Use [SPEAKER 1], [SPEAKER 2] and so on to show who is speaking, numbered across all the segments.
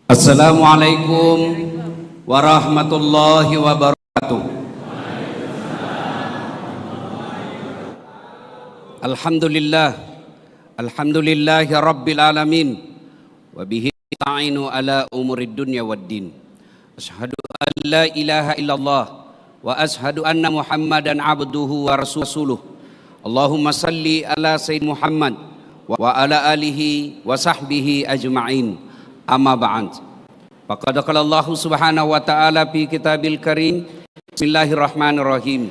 [SPEAKER 1] Assalamualaikum warahmatullahi wabarakatuh. Alhamdulillahi rabbil alamin. Wa bihi nasta'inu ala umurid dunya waddin. Asyhadu an la ilaha illallah wa asyhadu anna Muhammadan abduhu wa rasuluh. Allahumma salli ala Sayyid Muhammad wa ala alihi wa sahbihi ajma'in. Amma ba'd. Faqad qala Allah Subhanahu wa ta'ala fi kitabil karim. Bismillahirrahmanirrahim.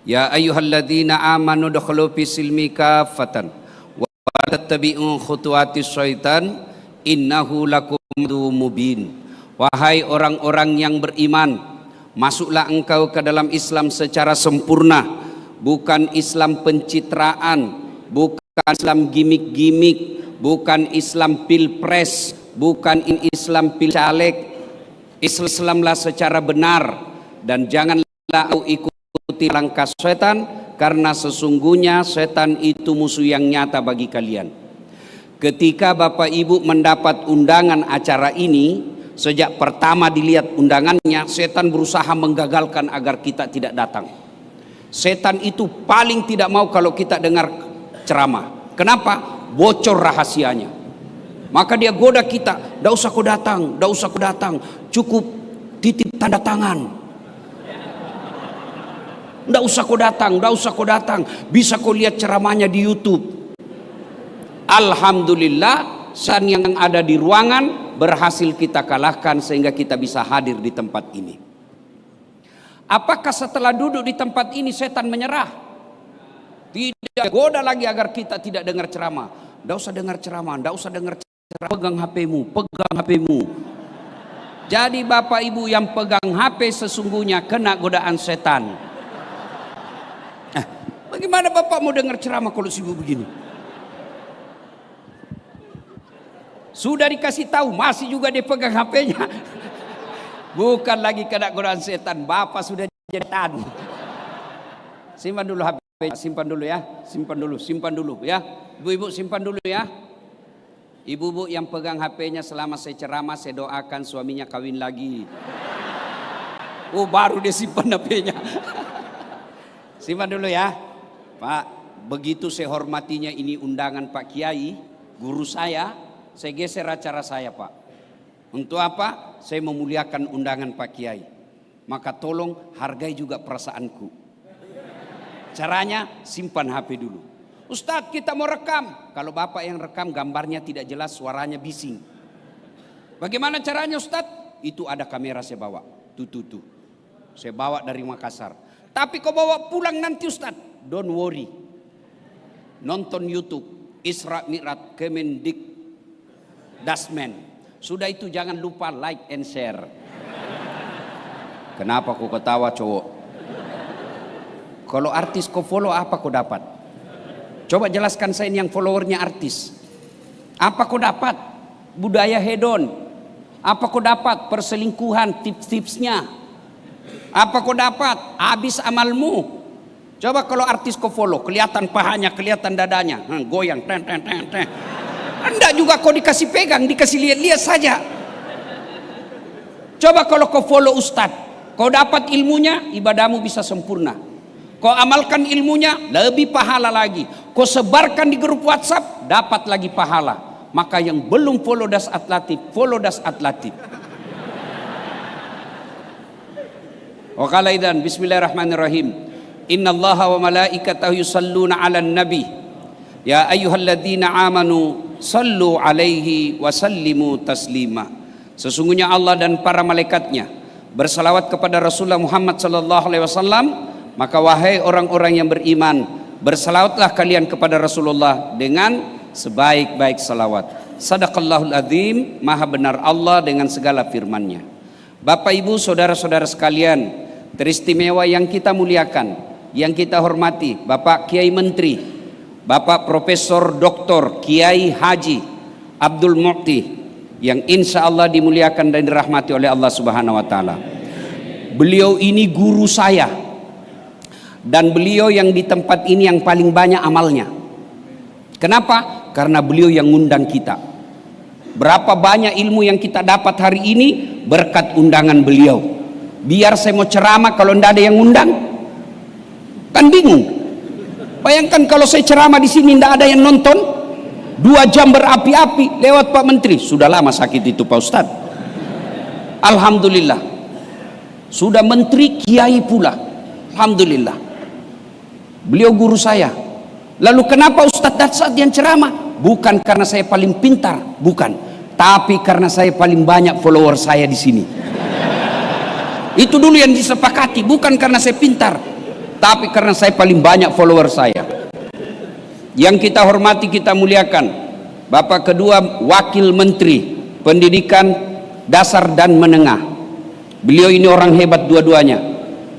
[SPEAKER 1] Ya ayyuhalladzina amanu dukhulu fis silmi kaffatan wa la tattabi'u khutuwatis syaitan innahu lakum aduwwum mubin. Wahai orang-orang yang beriman, masuklah engkau ke dalam Islam secara sempurna, bukan Islam pencitraan, bukan Islam gimmick-gimmick, bukan Islam pilpres, bukan Islam pilcaleg. Islamlah secara benar, dan janganlah kau ikuti langkah setan, karena sesungguhnya setan itu musuh yang nyata bagi kalian. Ketika Bapak Ibu mendapat undangan acara ini, sejak pertama dilihat undangannya, setan berusaha menggagalkan agar kita tidak datang. Setan itu paling tidak mau kalau kita dengar ceramah. Kenapa? Bocor rahasianya. Maka dia goda kita, "Nggak usah kau datang, nggak usah kau datang, cukup titip tanda tangan. Nggak usah kau datang, nggak usah kau datang, bisa kau lihat ceramahnya di YouTube." Alhamdulillah, saat yang ada di ruangan berhasil kita kalahkan sehingga kita bisa hadir di tempat ini. Apakah setelah duduk di tempat ini setan menyerah? Tidak, goda lagi agar kita tidak dengar ceramah. Nggak usah dengar ceramah, nggak usah dengar ceramah. Pegang HP-mu, pegang HP-mu. Jadi Bapak Ibu yang pegang HP sesungguhnya kena godaan setan. Bagaimana Bapak mau dengar ceramah kalau sibuk begini? Sudah dikasih tahu, masih juga dia pegang HP-nya. Bukan lagi kena godaan setan, Bapak sudah jadi setan. Simpan dulu HP, simpan dulu ya, simpan dulu ya. Ibu-ibu simpan dulu ya. Ibu-ibu yang pegang HP-nya selama saya ceramah, saya doakan suaminya kawin lagi. Oh, baru dia simpan HP-nya. Simpan dulu ya. Pak, begitu saya hormatinya, ini undangan Pak Kiai, guru saya geser acara saya, Pak. Untuk apa? Saya memuliakan undangan Pak Kiai. Maka tolong hargai juga perasaanku. Caranya simpan HP dulu. Ustadz, kita mau rekam. Kalau Bapak yang rekam, gambarnya tidak jelas, suaranya bising. Bagaimana caranya Ustadz? Itu ada kamera saya bawa. Tuh. Saya bawa dari Makassar. Tapi kau bawa pulang nanti Ustadz. Don't worry. Nonton YouTube. Isra Mi'raj Kemendik Dasmen. Sudah itu jangan lupa like and share. Kenapa kau ketawa cowok? Kalau artis kau follow, apa kau dapat? Coba jelaskan saya yang followernya artis. Apa kau dapat? Budaya hedon. Apa kau dapat? Perselingkuhan, tips-tipsnya. Apa kau dapat? Habis amalmu. Coba kalau artis kau follow, kelihatan pahanya, kelihatan dadanya, goyang, ten. Anda juga kau dikasih pegang, dikasih lihat-lihat saja. Coba kalau kau follow Ustadz, kau dapat ilmunya, ibadahmu bisa sempurna. Kau amalkan ilmunya, lebih pahala lagi. Kau sebarkan di grup WhatsApp, dapat lagi pahala. Maka yang belum follow Dasat Latif, follow Dasat Latif. Wa qala idzan bismillahirrahmanirrahim. Innallaha wa malaikatahu yusalluna 'alan nabi. Ya ayyuhalladzina amanu sallu 'alaihi wa sallimu taslima. Sesungguhnya Allah dan para malaikatnya bersalawat kepada Rasulullah Muhammad sallallahu alaihi wasallam. Maka wahai orang-orang yang beriman, bersalawatlah kalian kepada Rasulullah dengan sebaik-baik salawat. Sadaqallahul azim, maha benar Allah dengan segala firman-Nya. Bapak Ibu saudara-saudara sekalian, teristimewa yang kita muliakan, yang kita hormati, Bapak Kiai Menteri, Bapak Profesor Dr. Kiai Haji Abdul Mu'ti, yang insya Allah dimuliakan dan dirahmati oleh Allah Subhanahu wa Ta'ala. Beliau ini guru saya. Dan beliau yang di tempat ini yang paling banyak amalnya. Kenapa? Karena beliau yang ngundang kita. Berapa banyak ilmu yang kita dapat hari ini berkat undangan beliau. Biar saya mau ceramah kalau tidak ada yang undang, kan bingung. Bayangkan kalau saya ceramah di sini tidak ada yang nonton, 2 jam berapi-api lewat Pak Menteri. Sudah lama sakit itu Pak Ustadz. Alhamdulillah, sudah menteri kiai pula. Alhamdulillah, beliau guru saya. Lalu kenapa Ustadz Datsat yang ceramah? Bukan karena saya paling pintar, bukan, tapi karena saya paling banyak follower saya di sini. Itu dulu yang disepakati, bukan karena saya pintar, tapi karena saya paling banyak follower saya. Yang kita hormati, kita muliakan Bapak kedua Wakil Menteri Pendidikan Dasar dan Menengah. Beliau ini orang hebat dua-duanya.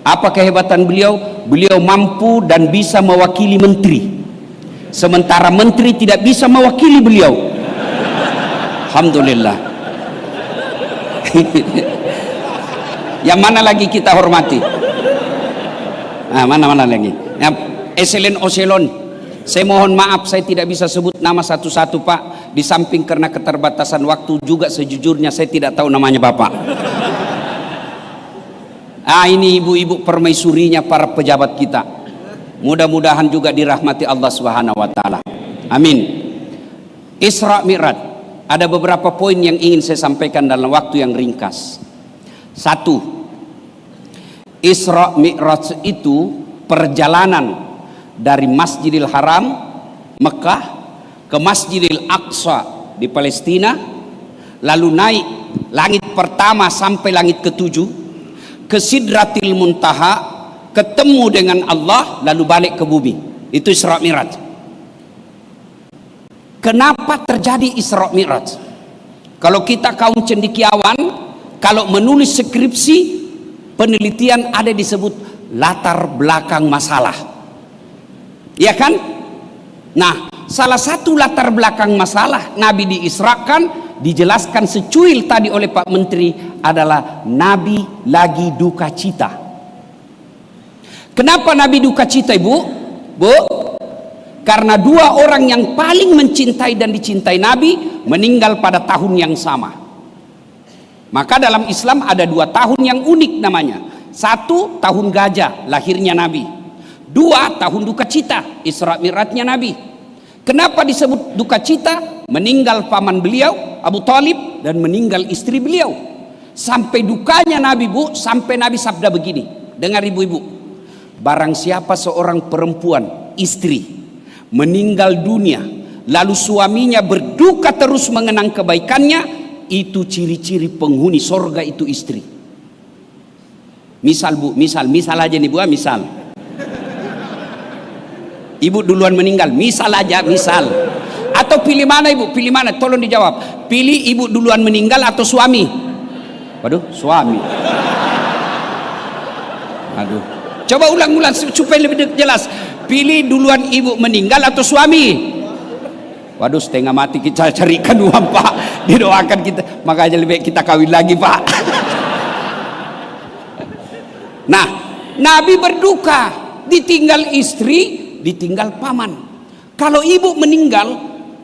[SPEAKER 1] Apa kehebatan beliau? Beliau mampu dan bisa mewakili menteri, sementara menteri tidak bisa mewakili beliau. Alhamdulillah. Yang mana lagi kita hormati? Nah, mana lagi? Ya, Eselon Oselon. Saya mohon maaf, saya tidak bisa sebut nama satu-satu Pak. Di samping karena keterbatasan waktu juga, sejujurnya saya tidak tahu namanya Bapak. Ini ibu-ibu permaisurinya para pejabat kita. Mudah-mudahan juga dirahmati Allah Subhanahu wa taala. Amin. Isra Mi'raj. Ada beberapa poin yang ingin saya sampaikan dalam waktu yang ringkas. 1. Isra Mi'raj itu perjalanan dari Masjidil Haram Mekah ke Masjidil Aqsa di Palestina, lalu naik langit pertama sampai langit ketujuh, ke Sidratil Muntaha, ketemu dengan Allah, lalu balik ke bumi. Itu Isra Mi'raj. Kenapa terjadi Isra Mi'raj? Kalau kita kaum cendekiawan, kalau menulis skripsi penelitian ada disebut latar belakang masalah, ya kan? Nah, salah satu latar belakang masalah Nabi diisrakan, dijelaskan secuil tadi oleh Pak Menteri, adalah Nabi lagi duka cita. Kenapa Nabi duka cita, Ibu? Bu? Karena 2 orang yang paling mencintai dan dicintai Nabi meninggal pada tahun yang sama. Maka dalam Islam ada 2 tahun yang unik namanya. 1 tahun gajah, lahirnya Nabi. 2 tahun duka cita, Isra Mi'rajnya Nabi. Kenapa disebut duka cita? Meninggal paman beliau Abu Talib dan meninggal istri beliau. Sampai dukanya Nabi, Bu, sampai Nabi sabda begini. Dengar ibu-ibu, barang siapa seorang perempuan, istri, meninggal dunia, lalu suaminya berduka terus mengenang kebaikannya, itu ciri-ciri penghuni sorga itu istri. Misal Bu, misal aja nih Bu, misal ibu duluan meninggal, misal aja, misal. Atau pilih mana Ibu, pilih mana? Tolong dijawab. Pilih ibu duluan meninggal atau suami? Waduh, suami. Aduh, coba ulang-ulang supaya lebih jelas. Pilih duluan ibu meninggal atau suami? Waduh, setengah mati kita carikan uang Pak, didoakan kita, makanya lebih baik kita kawin lagi Pak. Nah, Nabi berduka, ditinggal istri, ditinggal paman. Kalau ibu meninggal,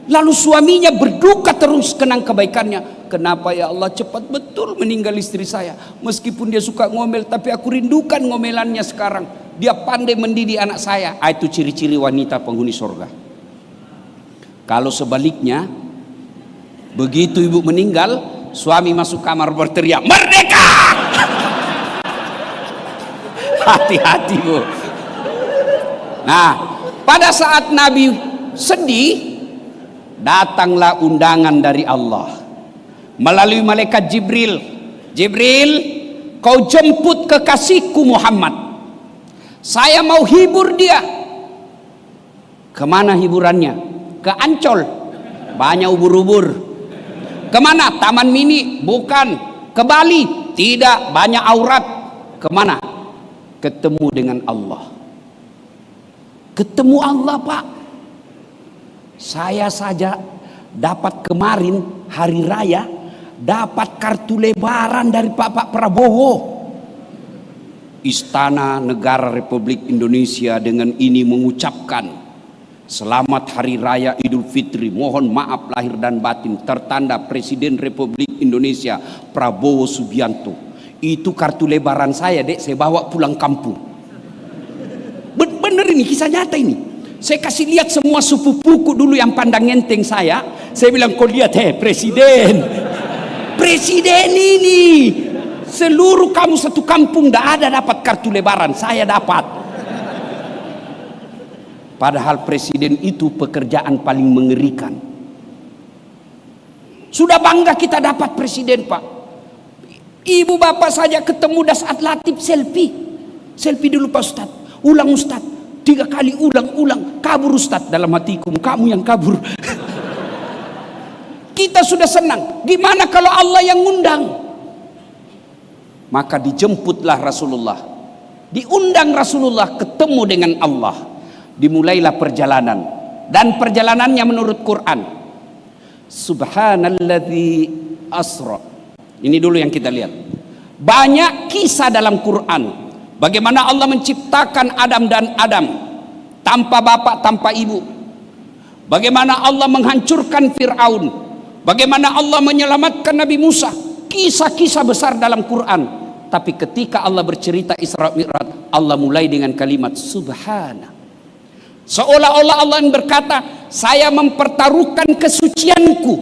[SPEAKER 1] lalu suaminya berduka terus kenang kebaikannya. Kenapa ya Allah cepat betul meninggal istri saya? Meskipun dia suka ngomel, tapi aku rindukan ngomelannya sekarang. Dia pandai mendidik anak saya. Itu ciri-ciri wanita penghuni surga. Kalau sebaliknya, begitu ibu meninggal, suami masuk kamar berteriak, "Merdeka!" Hati-hati Bu. Nah, pada saat Nabi sedih, datanglah undangan dari Allah melalui malaikat Jibril. Jibril, kau jemput kekasihku Muhammad. Saya mau hibur dia. Kemana hiburannya? Ke Ancol, banyak ubur-ubur. Kemana? Taman Mini? Bukan. Ke Bali? Tidak, banyak aurat. Kemana? Ketemu dengan Allah. Ketemu Allah Pak. Saya saja dapat kemarin hari raya, dapat kartu lebaran dari Pak Prabowo. Istana Negara Republik Indonesia dengan ini mengucapkan Selamat Hari Raya Idul Fitri, mohon maaf lahir dan batin, tertanda Presiden Republik Indonesia Prabowo Subianto. Itu kartu lebaran saya, dek, saya bawa pulang kampung. Bener ini, kisah nyata ini. Saya kasih lihat semua sepupuku dulu yang pandang enteng saya bilang, kau lihat Presiden, Presiden ini, seluruh kamu satu kampung tidak ada dapat kartu lebaran, saya dapat. Padahal presiden itu pekerjaan paling mengerikan. Sudah bangga kita dapat presiden, Pak. Ibu bapak saja ketemu Dasat Latif selfie. Selfie dulu Pak Ustadz. Ulang Ustadz. 3 kali ulang. Kabur Ustadz. Dalam hatiku, kamu yang kabur. Kita sudah senang. Gimana kalau Allah yang ngundang? Maka dijemputlah Rasulullah. Diundang Rasulullah ketemu dengan Allah. Dimulailah perjalanan, dan perjalanannya menurut Quran. Subhanalladzi asra. Ini dulu yang kita lihat. Banyak kisah dalam Quran bagaimana Allah menciptakan Adam dan Adam tanpa bapak, tanpa ibu. Bagaimana Allah menghancurkan Fir'aun. Bagaimana Allah menyelamatkan Nabi Musa. Kisah-kisah besar dalam Quran. Tapi ketika Allah bercerita Isra Mi'raj, Allah mulai dengan kalimat Subhana. Seolah-olah Allah yang berkata, saya mempertaruhkan kesucianku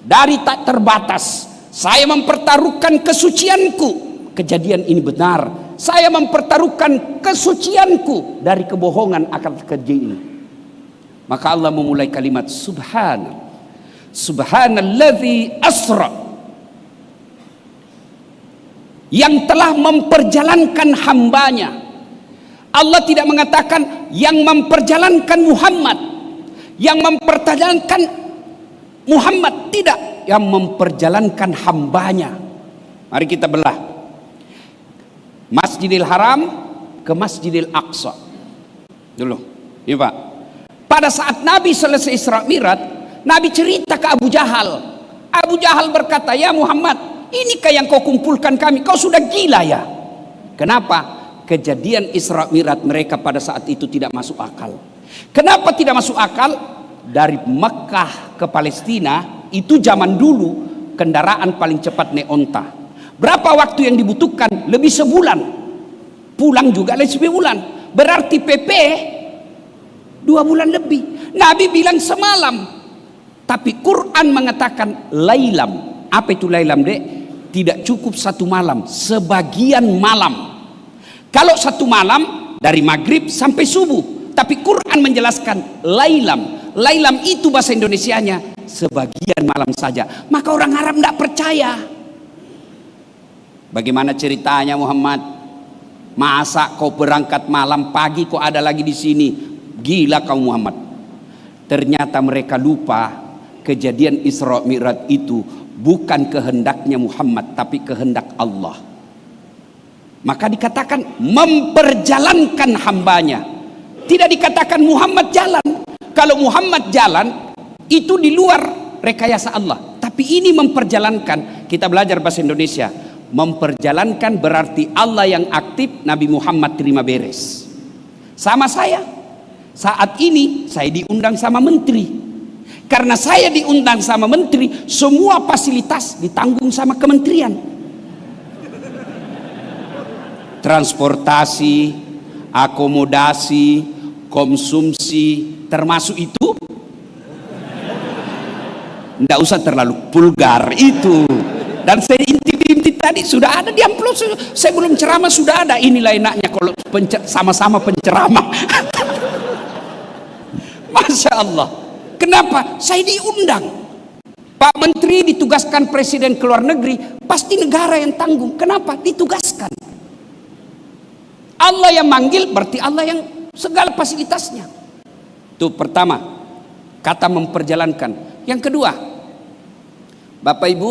[SPEAKER 1] dari tak terbatas. Saya mempertaruhkan kesucianku. Kejadian ini benar. Saya mempertaruhkan kesucianku dari kebohongan akan kejadian ini. Maka Allah memulai kalimat Subhana. Subhanalladzi asra. Yang telah memperjalankan hambanya. Allah tidak mengatakan yang memperjalankan Muhammad, yang memperjalankan Muhammad, tidak, yang memperjalankan hambanya. Mari kita belah Masjidil Haram ke Masjidil Aqsa dulu. Ini Pak, pada saat Nabi selesai Isra Mi'raj, Nabi cerita ke Abu Jahal. Abu Jahal berkata, ya Muhammad, inikah yang kau kumpulkan kami? Kau sudah gila ya? Kenapa? Kejadian Isra Mi'raj mereka pada saat itu tidak masuk akal. Kenapa tidak masuk akal? Dari Mekah ke Palestina itu zaman dulu kendaraan paling cepat naik onta. Berapa waktu yang dibutuhkan? Lebih sebulan. Pulang juga lebih sebulan. Berarti PP 2 bulan lebih. Nabi bilang semalam. Tapi Quran mengatakan lailam. Apa itu lailam, dek? Tidak cukup 1 malam, sebagian malam. Kalau 1 malam dari maghrib sampai subuh. Tapi Quran menjelaskan lailam. Lailam itu bahasa Indonesianya sebagian malam saja. Maka orang Arab tidak percaya. Bagaimana ceritanya Muhammad? Masa kau berangkat malam, pagi kau ada lagi di sini? Gila kau Muhammad. Ternyata mereka lupa kejadian Isra Mi'raj itu bukan kehendaknya Muhammad, tapi kehendak Allah. Maka dikatakan memperjalankan hambanya. Tidak dikatakan Muhammad jalan. Kalau Muhammad jalan itu di luar rekayasa Allah. Tapi ini memperjalankan. Kita belajar bahasa Indonesia. Memperjalankan berarti Allah yang aktif, Nabi Muhammad terima beres. Sama saya. Saat ini saya diundang sama menteri. Karena saya diundang sama menteri, semua fasilitas ditanggung sama kementerian. Transportasi, akomodasi, konsumsi, termasuk itu. Tidak usah terlalu vulgar itu. Dan saya intip-intip tadi sudah ada di amplop. Saya belum ceramah sudah ada. Inilah enaknya kalau sama-sama penceramah. Masya Allah. Kenapa? Saya diundang. Pak Menteri ditugaskan presiden ke luar negeri, pasti negara yang tanggung. Kenapa? Ditugaskan. Allah yang manggil berarti Allah yang segala fasilitasnya. Itu pertama, kata memperjalankan. Yang kedua, Bapak Ibu,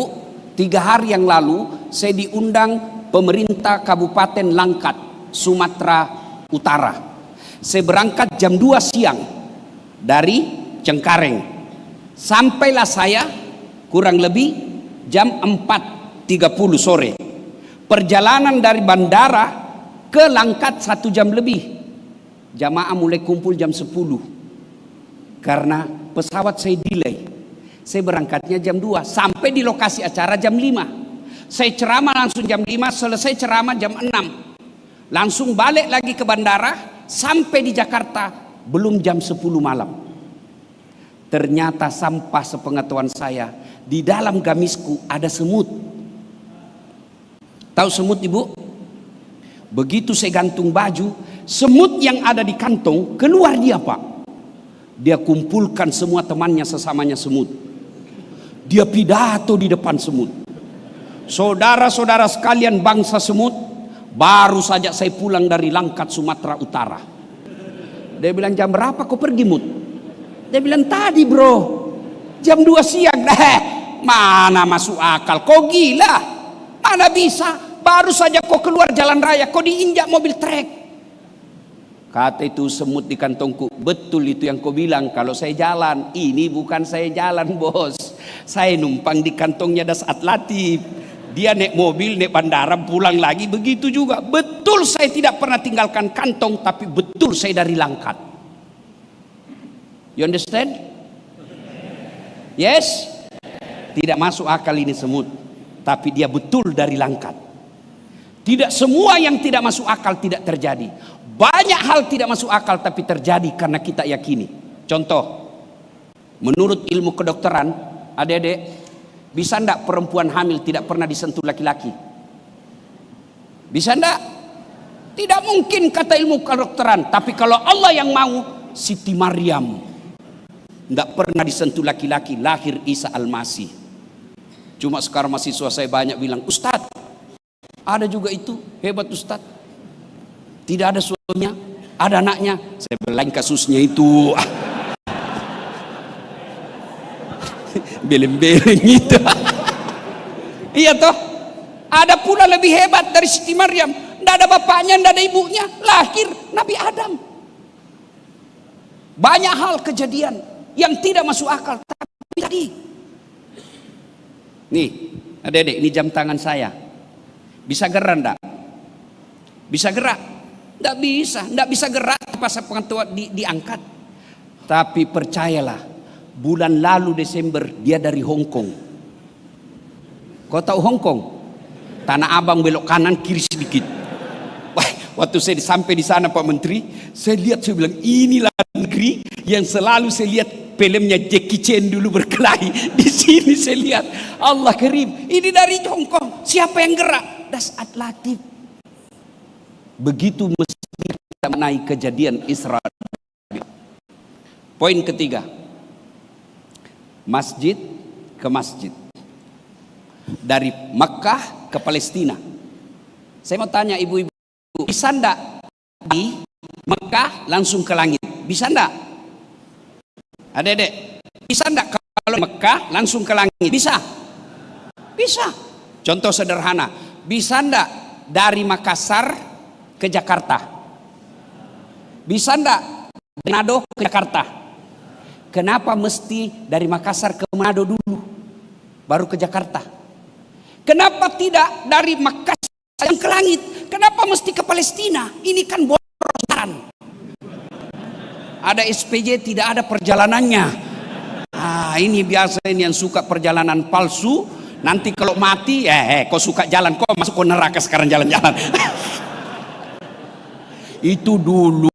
[SPEAKER 1] 3 hari yang lalu saya diundang pemerintah Kabupaten Langkat, Sumatera Utara. Saya berangkat jam 2 siang dari Cengkareng. Sampailah saya kurang lebih jam 4.30 sore. Perjalanan dari bandara ke Langkat 1 jam lebih. Jamaah mulai kumpul jam 10. Karena pesawat saya delay. Saya berangkatnya jam 2, sampai di lokasi acara jam 5. Saya ceramah langsung jam 5, selesai ceramah jam 6. Langsung balik lagi ke bandara, sampai di Jakarta belum jam 10 malam. Ternyata sampah sepengetahuan saya, di dalam gamisku ada semut. Tahu semut, Ibu? Begitu saya gantung baju, semut yang ada di kantong keluar dia, Pak. Dia kumpulkan semua temannya sesamanya semut. Dia pidato di depan semut. Saudara-saudara sekalian bangsa semut, baru saja saya pulang dari Langkat, Sumatera Utara. Dia bilang, jam berapa kau pergi, Mut? Dia bilang, tadi bro, jam 2 siang. Mana masuk akal, kau gila. Mana bisa, baru saja kau keluar jalan raya, kau diinjak mobil trek. Kata itu semut di kantongku, betul itu yang kau bilang kalau saya jalan. Ini bukan saya jalan, bos. Saya numpang di kantongnya Das Atlatif. Dia naik mobil, naik bandara, pulang lagi. Begitu juga. Betul saya tidak pernah tinggalkan kantong, tapi betul saya dari Langkat. You understand? Yes? Tidak masuk akal ini semut. Tapi dia betul dari Langkat. Tidak semua yang tidak masuk akal tidak terjadi. Banyak hal tidak masuk akal tapi terjadi karena kita yakini. Contoh, menurut ilmu kedokteran, adik-adik, bisa enggak perempuan hamil tidak pernah disentuh laki-laki? Bisa enggak? Tidak mungkin kata ilmu kedokteran. Tapi kalau Allah yang mau, Siti Maryam enggak pernah disentuh laki-laki, lahir Isa Al-Masih. Cuma sekarang mahasiswa saya banyak bilang, Ustadz, ada juga itu, hebat Ustadz. Tidak ada suaminya, ada anaknya. Saya bilang kasusnya itu beleng-beleng itu. Iya toh. Ada pula lebih hebat dari Siti Maryam. Tidak ada bapaknya, tidak ada ibunya. Lahir Nabi Adam. Banyak hal kejadian yang tidak masuk akal. Tapi tadi. Nih, adik-adik, ini jam tangan saya. Bisa gerak enggak? Bisa gerak? Tidak bisa gerak pas pengetahuan diangkat. Tapi percayalah, bulan lalu Desember dia dari Hong Kong. Kau tahu Hong Kong? Tanah Abang belok kanan kiri sedikit. Wah, waktu saya sampai di sana Pak Menteri, saya lihat, saya bilang inilah negeri yang selalu saya lihat filmnya Jackie Chan dulu berkelahi. Di sini saya lihat Allah Karim. Ini dari Hong Kong. Siapa yang gerak? Das Atlatif. Begitu mesti kita menaik kejadian Isra. Poin ketiga, masjid ke masjid, dari Mekah ke Palestina. Saya mau tanya ibu-ibu, bisa enggak di Mekah langsung ke langit? Bisa enggak? Adik-adik, bisa enggak kalau Mekah langsung ke langit? Bisa? Bisa. Contoh sederhana, bisa enggak dari Makassar ke Jakarta? Bisa enggak Manado ke Jakarta? Kenapa mesti dari Makassar ke Manado dulu baru ke Jakarta? Kenapa tidak dari Makassar yang ke langit? Kenapa mesti ke Palestina? Ini kan boros. Ada SPJ tidak ada perjalanannya. Ini biasa ini yang suka perjalanan palsu. Nanti kalau mati, kau suka jalan, kau masuk ke neraka sekarang jalan-jalan. Itu dulu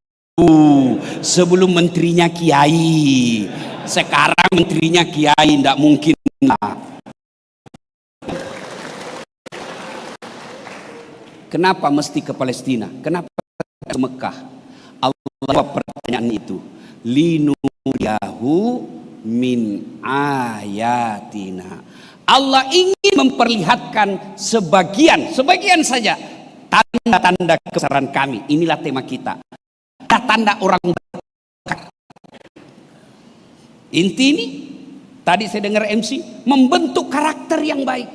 [SPEAKER 1] sebelum menterinya kiai. Sekarang menterinya kiai, tidak mungkin. Kenapa mesti ke Palestina? Kenapa ke Mekah? Allah jawab pertanyaan itu. Linuriyahu min ayatina. Allah ingin memperlihatkan sebagian saja tanda-tanda kebesaran kami. Inilah tema kita. Tanda orang berbakat. Inti ini tadi saya dengar MC membentuk karakter yang baik.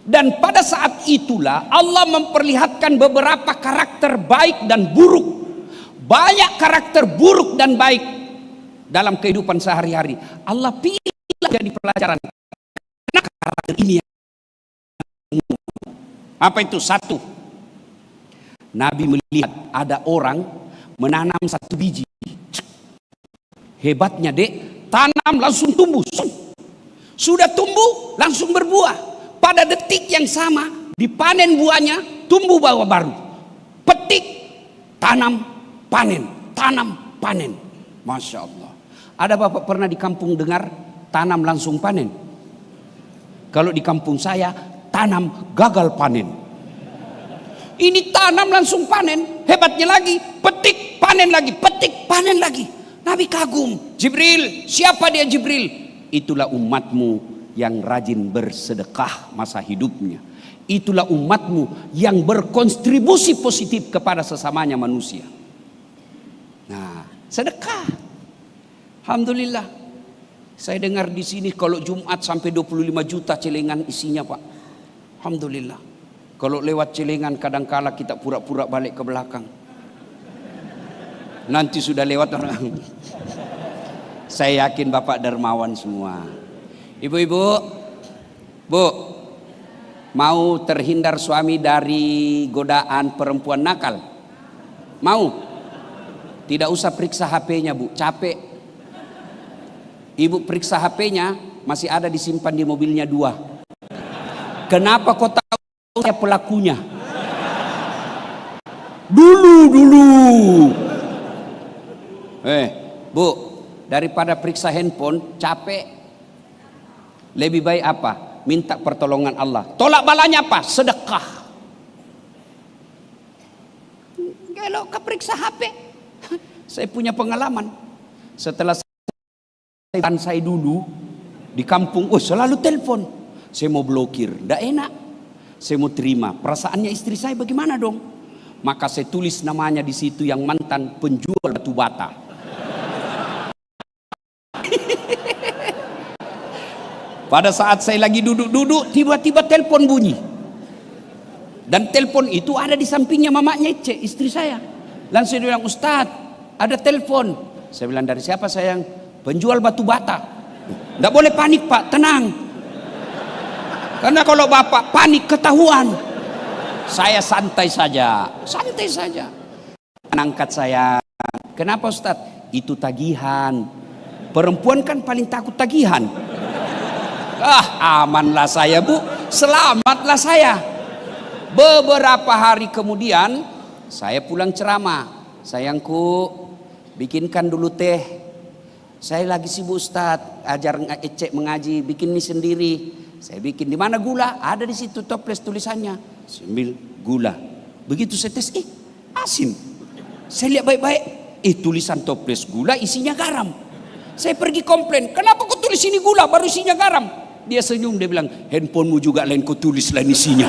[SPEAKER 1] Dan pada saat itulah Allah memperlihatkan beberapa karakter baik dan buruk. Banyak karakter buruk dan baik dalam kehidupan sehari-hari. Allah pilih jadi pelajaran. Karena karakter ini apa itu? Satu, Nabi melihat ada orang menanam satu biji, Hebatnya dek, tanam langsung tumbuh. Sudah tumbuh langsung berbuah. Pada detik yang sama dipanen buahnya, tumbuh buah baru. Petik, tanam, panen, tanam, panen. Masya Allah. Ada bapak pernah di kampung dengar tanam langsung panen? Kalau di kampung saya tanam gagal panen. Ini tanam langsung panen. Hebatnya lagi, petik panen lagi, petik panen lagi. Nabi kagum. Jibril, siapa dia Jibril? Itulah umatmu yang rajin bersedekah masa hidupnya. Itulah umatmu yang berkontribusi positif kepada sesamanya manusia. Nah, sedekah. Alhamdulillah. Saya dengar di sini kalau Jumat sampai 25 juta celengan isinya, Pak. Alhamdulillah. Kalau lewat celengan kadangkala kita pura-pura balik ke belakang. Nanti sudah lewat orang. Saya yakin Bapak dermawan semua. Ibu-ibu, Bu, mau terhindar suami dari godaan perempuan nakal? Mau? Tidak usah periksa HP-nya, Bu, capek. Ibu periksa HP-nya, masih ada disimpan di mobilnya 2. Kenapa kau tahu saya pelakunya? Dulu. Bu, daripada periksa handphone capek, lebih baik apa? Minta pertolongan Allah. Tolak balanya apa? Sedekah. Kalau kau periksa HP, saya punya pengalaman. Setelah saya dulu di kampung, selalu telepon. Saya mau blokir, tidak enak. Saya mau terima. Perasaannya istri saya bagaimana dong? Maka saya tulis namanya di situ yang mantan penjual batu bata. Pada saat saya lagi duduk-duduk, tiba-tiba telepon bunyi. Dan telepon itu ada di sampingnya mamanya Ece, istri saya. Langsung dia bilang, Ustadz, ada telepon. Saya bilang, dari siapa sayang? Penjual batu bata. Tidak boleh panik Pak, tenang. Karena kalau Bapak panik ketahuan. Saya santai saja. Angkat saya. Kenapa Ustadz? Itu tagihan. Perempuan kan paling takut tagihan. Amanlah saya Bu, selamatlah saya. Beberapa hari kemudian saya pulang ceramah. Sayangku, bikinkan dulu teh. Saya lagi sibuk Ustadz, ajar Ecek mengaji, bikin mie sendiri. Saya bikin, di mana gula? Ada di situ toples tulisannya. Sambil gula. Begitu saya tes, asin. Saya lihat baik-baik, tulisan toples gula isinya garam. Saya pergi komplain, kenapa kau tulis ini gula baru isinya garam? Dia senyum, dia bilang, handphonemu juga lain kau tulis lain isinya.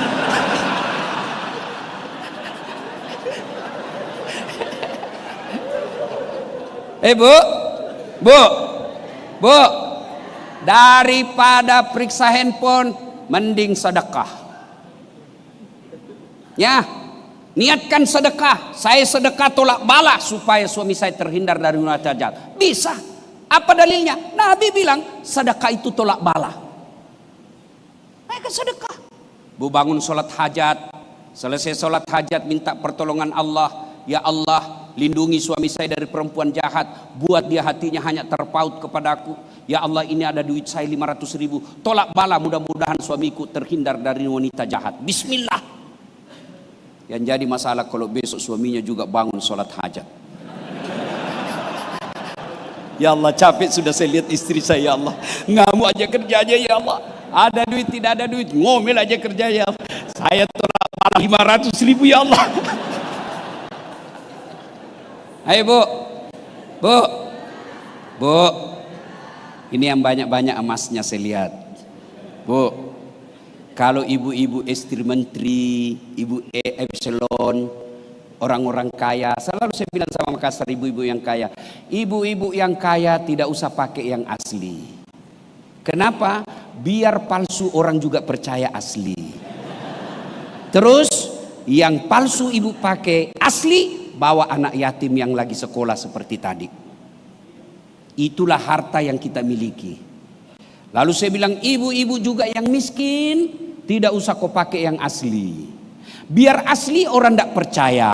[SPEAKER 1] Bu, daripada periksa handphone, mending sedekah. Ya, niatkan sedekah. Saya sedekah tolak bala supaya suami saya terhindar dari neraka jahat. Bisa. Apa dalilnya? Nabi bilang sedekah itu tolak bala. Mereka sedekah. Bu bangun sholat hajat, selesai sholat hajat minta pertolongan Allah. Ya Allah, lindungi suami saya dari perempuan jahat. Buat dia hatinya hanya terpaut kepadaku. Ya Allah, ini ada duit saya 500.000. Tolak bala, mudah-mudahan suamiku terhindar dari wanita jahat. Bismillah. Yang jadi masalah kalau besok suaminya juga bangun sholat hajat. Ya Allah, capek sudah saya lihat istri saya. Ya Allah, ngamuk aja kerjanya. Ya Allah, ada duit tidak ada duit, ngomel aja kerja. Ya Allah, saya tolak bala 500.000. Ya Allah. Ayo Bu, ini yang banyak-banyak emasnya saya lihat. Bu, kalau ibu-ibu istri menteri, ibu epsilon, orang-orang kaya, selalu saya bilang sama Makassar, ibu-ibu yang kaya, ibu-ibu yang kaya tidak usah pakai yang asli. Kenapa? Biar palsu orang juga percaya asli. Terus yang palsu ibu pakai, asli bawa anak yatim yang lagi sekolah seperti tadi. Itulah harta yang kita miliki. Lalu saya bilang, ibu-ibu juga yang miskin, tidak usah kau pakai yang asli. Biar asli orang tidak percaya.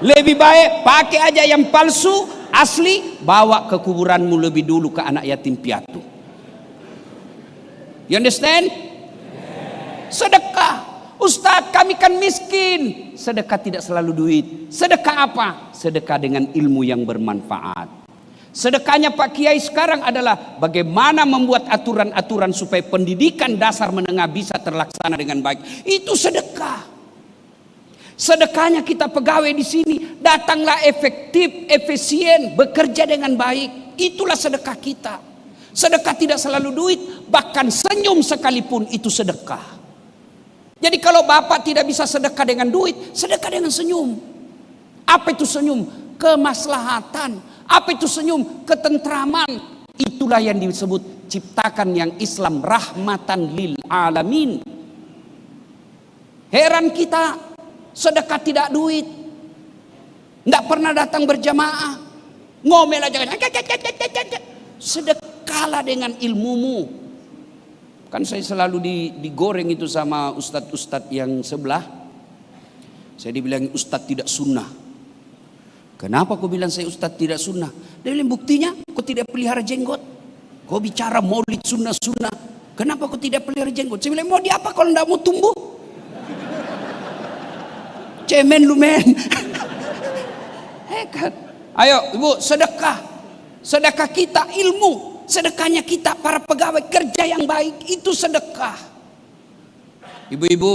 [SPEAKER 1] Lebih baik pakai aja yang palsu, asli bawa ke kuburanmu lebih dulu ke anak yatim piatu. You understand? Sedekah. Ustaz, kami kan miskin. Sedekah tidak selalu duit. Sedekah apa? Sedekah dengan ilmu yang bermanfaat. Sedekahnya Pak Kiai sekarang adalah bagaimana membuat aturan-aturan supaya pendidikan dasar menengah bisa terlaksana dengan baik. Itu sedekah. Sedekahnya kita pegawai di sini, datanglah efektif, efisien, bekerja dengan baik. Itulah sedekah kita. Sedekah tidak selalu duit, bahkan senyum sekalipun itu sedekah. Jadi kalau Bapak tidak bisa sedekah dengan duit, sedekah dengan senyum. Apa itu senyum? Kemaslahatan. Apa itu senyum? Ketentraman. Itulah yang disebut ciptakan yang Islam rahmatan lil alamin. Heran kita, sedekah tidak duit, tidak pernah datang berjamaah, ngomel aja. Sedekahlah dengan ilmumu. Kan saya selalu digoreng itu sama ustadz-ustadz yang sebelah. Saya dibilang ustadz tidak sunnah. Kenapa kau bilang saya ustadz tidak sunnah? Dia bilang buktinya kau tidak pelihara jenggot. Kau bicara maulid sunnah-sunnah. Kenapa kau tidak pelihara jenggot? Saya bilang mau diapa kalau tidak mau tumbuh? Cemen lu men. Hebat. Ayo ibu, sedekah. Sedekah kita ilmu. Sedekahnya kita para pegawai kerja yang baik. Itu sedekah. Ibu-ibu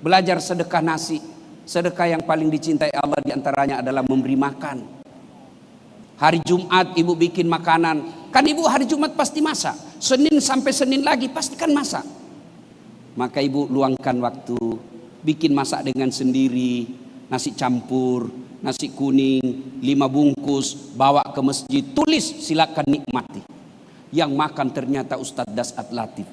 [SPEAKER 1] belajar sedekah nasi. Sedekah yang paling dicintai Allah diantaranya adalah memberi makan. Hari Jumat ibu bikin makanan. Kan ibu hari Jumat pasti masak. Senin sampai Senin lagi pasti kan masak. Maka ibu luangkan waktu. Bikin masak dengan sendiri, nasi campur, nasi kuning, 5 bungkus, bawa ke masjid, tulis silakan nikmati. Yang makan ternyata Ustadz Dasat Latif.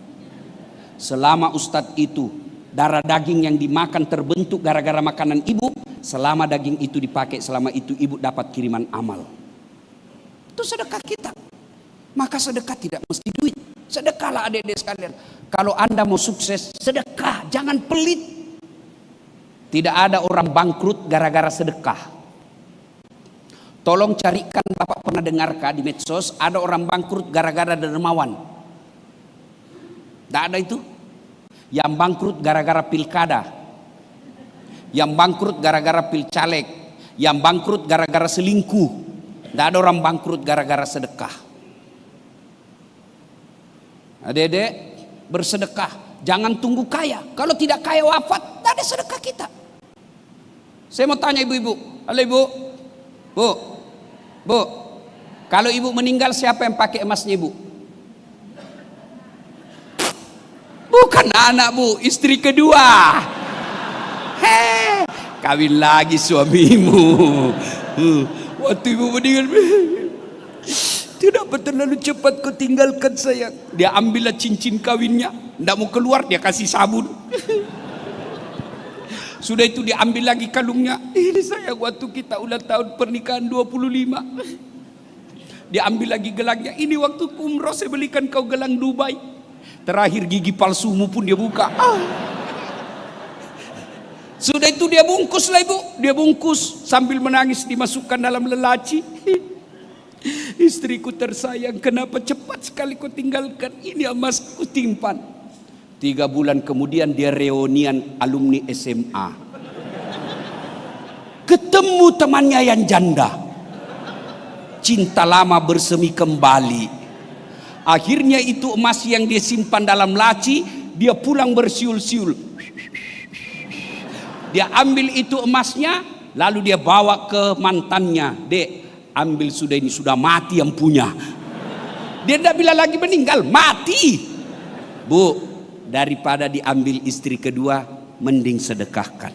[SPEAKER 1] Selama Ustadz itu, darah daging yang dimakan terbentuk gara-gara makanan ibu, selama daging itu dipakai, selama itu ibu dapat kiriman amal. Itu sedekah kita. Maka sedekah tidak mesti duit. Sedekahlah adik-adik sekalian. Kalau Anda mau sukses, sedekah, jangan pelit. Tidak ada orang bangkrut gara-gara sedekah. Tolong carikan, Bapak pernah dengarkah di medsos ada orang bangkrut gara-gara dermawan? Tidak ada itu. Yang bangkrut gara-gara pilkada, yang bangkrut gara-gara pilcaleg, yang bangkrut gara-gara selingkuh. Tidak ada orang bangkrut gara-gara sedekah. Adik-adik bersedekah. Jangan tunggu kaya. Kalau tidak kaya wafat, tidak ada sedekah kita. Saya mau tanya ibu-ibu. Halo ibu. Bu. Kalau ibu meninggal siapa yang pakai emasnya ibu? Bukan anak bu, istri kedua. Kawin lagi suamimu. Waktu ibu meninggal, tidak terlalu cepat kau tinggalkan saya. Dia ambillah cincin kawinnya, tidak mau keluar, dia kasih sabun. Sudah itu diambil lagi kalungnya. Ini saya waktu kita ulang tahun pernikahan 25. Diambil lagi gelangnya. Ini waktu umroh saya belikan kau gelang Dubai. Terakhir gigi palsumu pun dia buka. Sudah itu dia bungkus lah ibu. Dia bungkus sambil menangis dimasukkan dalam lelaci. Istriku tersayang, kenapa cepat sekali kau tinggalkan? Ini emasku timpan. 3 bulan kemudian dia reunian alumni SMA. Ketemu temannya yang janda. Cinta lama bersemi kembali. Akhirnya itu emas yang dia simpan dalam laci, dia pulang bersiul-siul. Dia ambil itu emasnya, lalu dia bawa ke mantannya. Dek, ambil sudah, ini sudah mati yang punya. Dia tidak bilang lagi meninggal, mati. Bu, daripada diambil istri kedua, mending sedekahkan.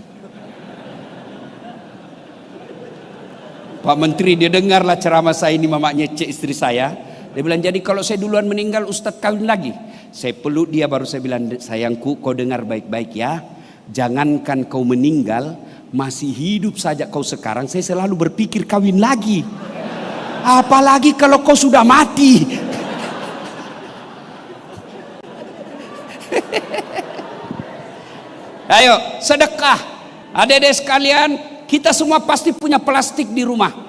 [SPEAKER 1] Pak Menteri dia dengarlah ceramah saya ini, mamanya cek istri saya. Dia bilang, jadi kalau saya duluan meninggal Ustadz kawin lagi. Saya peluk dia baru saya bilang, sayangku kau dengar baik-baik ya. Jangankan kau meninggal, masih hidup saja kau sekarang, saya selalu berpikir kawin lagi. Apalagi kalau kau sudah mati. Ayo sedekah. Adik-adik sekalian, kita semua pasti punya plastik di rumah.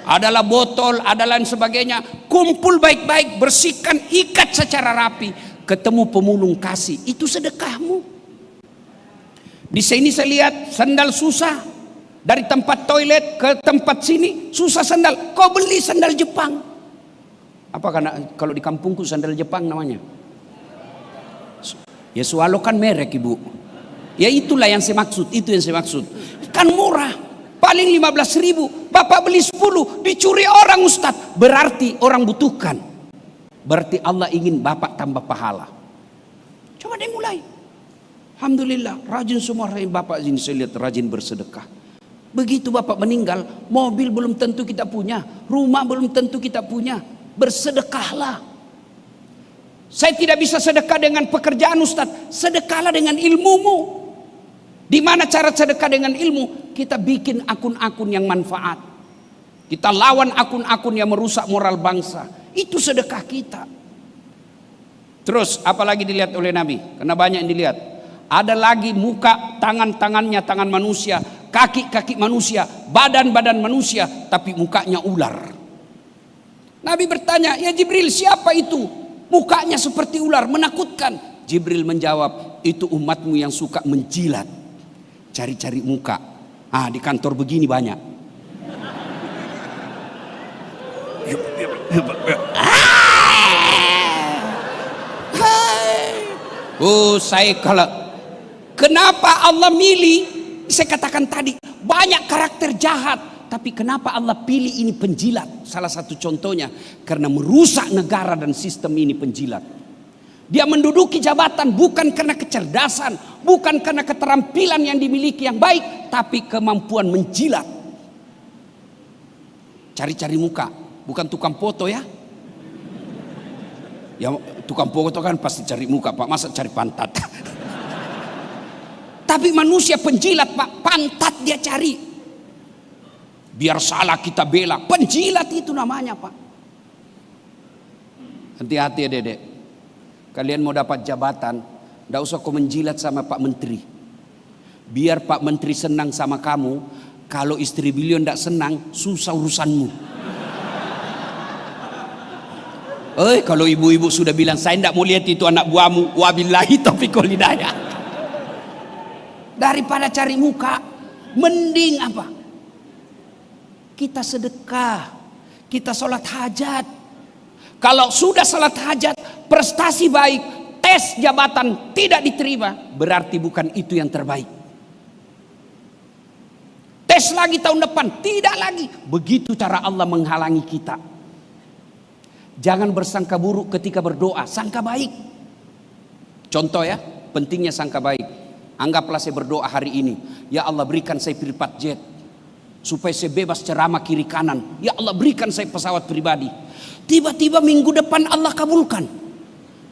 [SPEAKER 1] Adalah botol, ada lain sebagainya. Kumpul baik-baik, bersihkan, ikat secara rapi. Ketemu pemulung kasih, itu sedekahmu. Di sini saya lihat sandal susah. Dari tempat toilet ke tempat sini susah sandal. Kau beli sandal Jepang. Apa karena kalau di kampungku sandal Jepang namanya? Ya Swallow kan merek ibu. Ya itulah yang saya maksud, itu yang saya maksud. Kan murah, paling 15.000. Bapak beli 10, dicuri orang Ustadz. Berarti orang butuhkan. Berarti Allah ingin bapak tambah pahala. Coba deh mulai. Alhamdulillah, rajin semua bapak ini saya lihat rajin bersedekah. Begitu bapak meninggal, mobil belum tentu kita punya, rumah belum tentu kita punya. Bersedekahlah. Saya tidak bisa sedekah dengan pekerjaan Ustadz. Sedekahlah dengan ilmumu. Di mana cara sedekah dengan ilmu? Kita bikin akun-akun yang manfaat. Kita lawan akun-akun yang merusak moral bangsa. Itu sedekah kita. Terus apalagi dilihat oleh Nabi? Karena banyak yang dilihat. Ada lagi muka, tangan-tangannya tangan manusia, kaki-kaki manusia, badan-badan manusia, tapi mukanya ular. Nabi bertanya, ya Jibril, siapa itu? Mukanya seperti ular, menakutkan. Jibril menjawab, itu umatmu yang suka menjilat, cari-cari muka. Ah, di kantor begini banyak. Saya kalau kenapa Allah milih? Saya katakan tadi banyak karakter jahat, tapi kenapa Allah pilih ini penjilat? Salah satu contohnya karena merusak negara dan sistem ini penjilat. Dia menduduki jabatan bukan karena kecerdasan, bukan karena keterampilan yang dimiliki yang baik, tapi kemampuan menjilat. Cari-cari muka, bukan tukang foto ya. Ya tukang foto kan pasti cari muka Pak, masa cari pantat. Tapi manusia penjilat Pak, pantat dia cari. Biar salah kita bela, penjilat itu namanya Pak. Hati-hati ya Dedek. Kalian mau dapat jabatan, tidak usah kau menjilat sama Pak Menteri. Biar Pak Menteri senang sama kamu. Kalau istri beliau tidak senang, susah urusanmu. Kalau ibu-ibu sudah bilang saya tidak mau lihat itu anak buahmu, wabillahi taufiq wal hidayah. Daripada cari muka, mending apa? Kita sedekah, kita sholat hajat. Kalau sudah sholat hajat, prestasi baik, tes jabatan tidak diterima, berarti bukan itu yang terbaik. Tes lagi tahun depan, tidak lagi. Begitu cara Allah menghalangi kita. Jangan bersangka buruk ketika berdoa, sangka baik. Contoh ya, pentingnya sangka baik. Anggaplah saya berdoa hari ini, ya Allah berikan saya private jet, supaya saya bebas ceramah kiri kanan. Ya Allah berikan saya pesawat pribadi. Tiba-tiba minggu depan Allah kabulkan.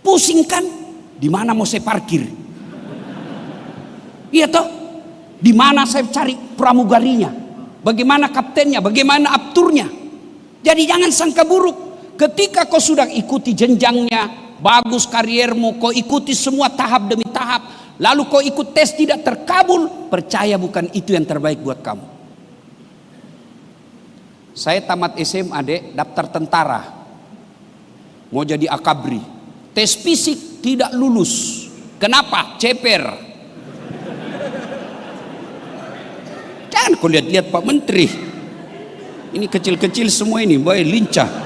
[SPEAKER 1] Pusing kan? Di mana mau saya parkir? Iya toh? Di mana saya cari pramugarinya? Bagaimana kaptennya? Bagaimana apturnya? Jadi jangan sangka buruk. Ketika kau sudah ikuti jenjangnya, bagus kariermu, kau ikuti semua tahap demi tahap, lalu kau ikut tes tidak terkabul, percaya bukan itu yang terbaik buat kamu. Saya tamat SMA Dek, daftar tentara, mau jadi akabri, tes fisik tidak lulus. Kenapa? Ceper. Jangan kau lihat-lihat Pak Menteri, ini kecil-kecil semua ini, boy lincah.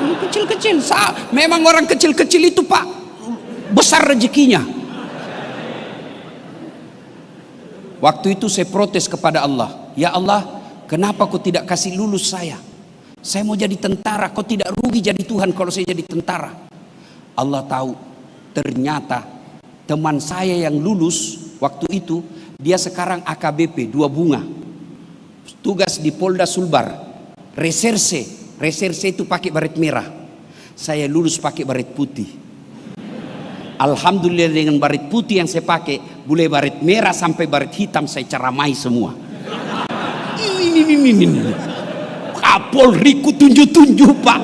[SPEAKER 1] Kecil-kecil, memang orang kecil-kecil itu Pak besar rezekinya. Waktu itu saya protes kepada Allah, ya Allah, kenapa kau tidak kasih lulus saya? Saya mau jadi tentara, kau tidak rugi jadi Tuhan kalau saya jadi tentara. Allah tahu, ternyata teman saya yang lulus waktu itu, dia sekarang AKBP 2 bunga, tugas di Polda Sulbar, reserse itu pakai baret merah. Saya lulus pakai baret putih. Alhamdulillah dengan baret putih yang saya pakai, mulai baret merah sampai baret hitam saya ceramai semua. Ini. Kapolri ku tunjuk-tunjuk Pak.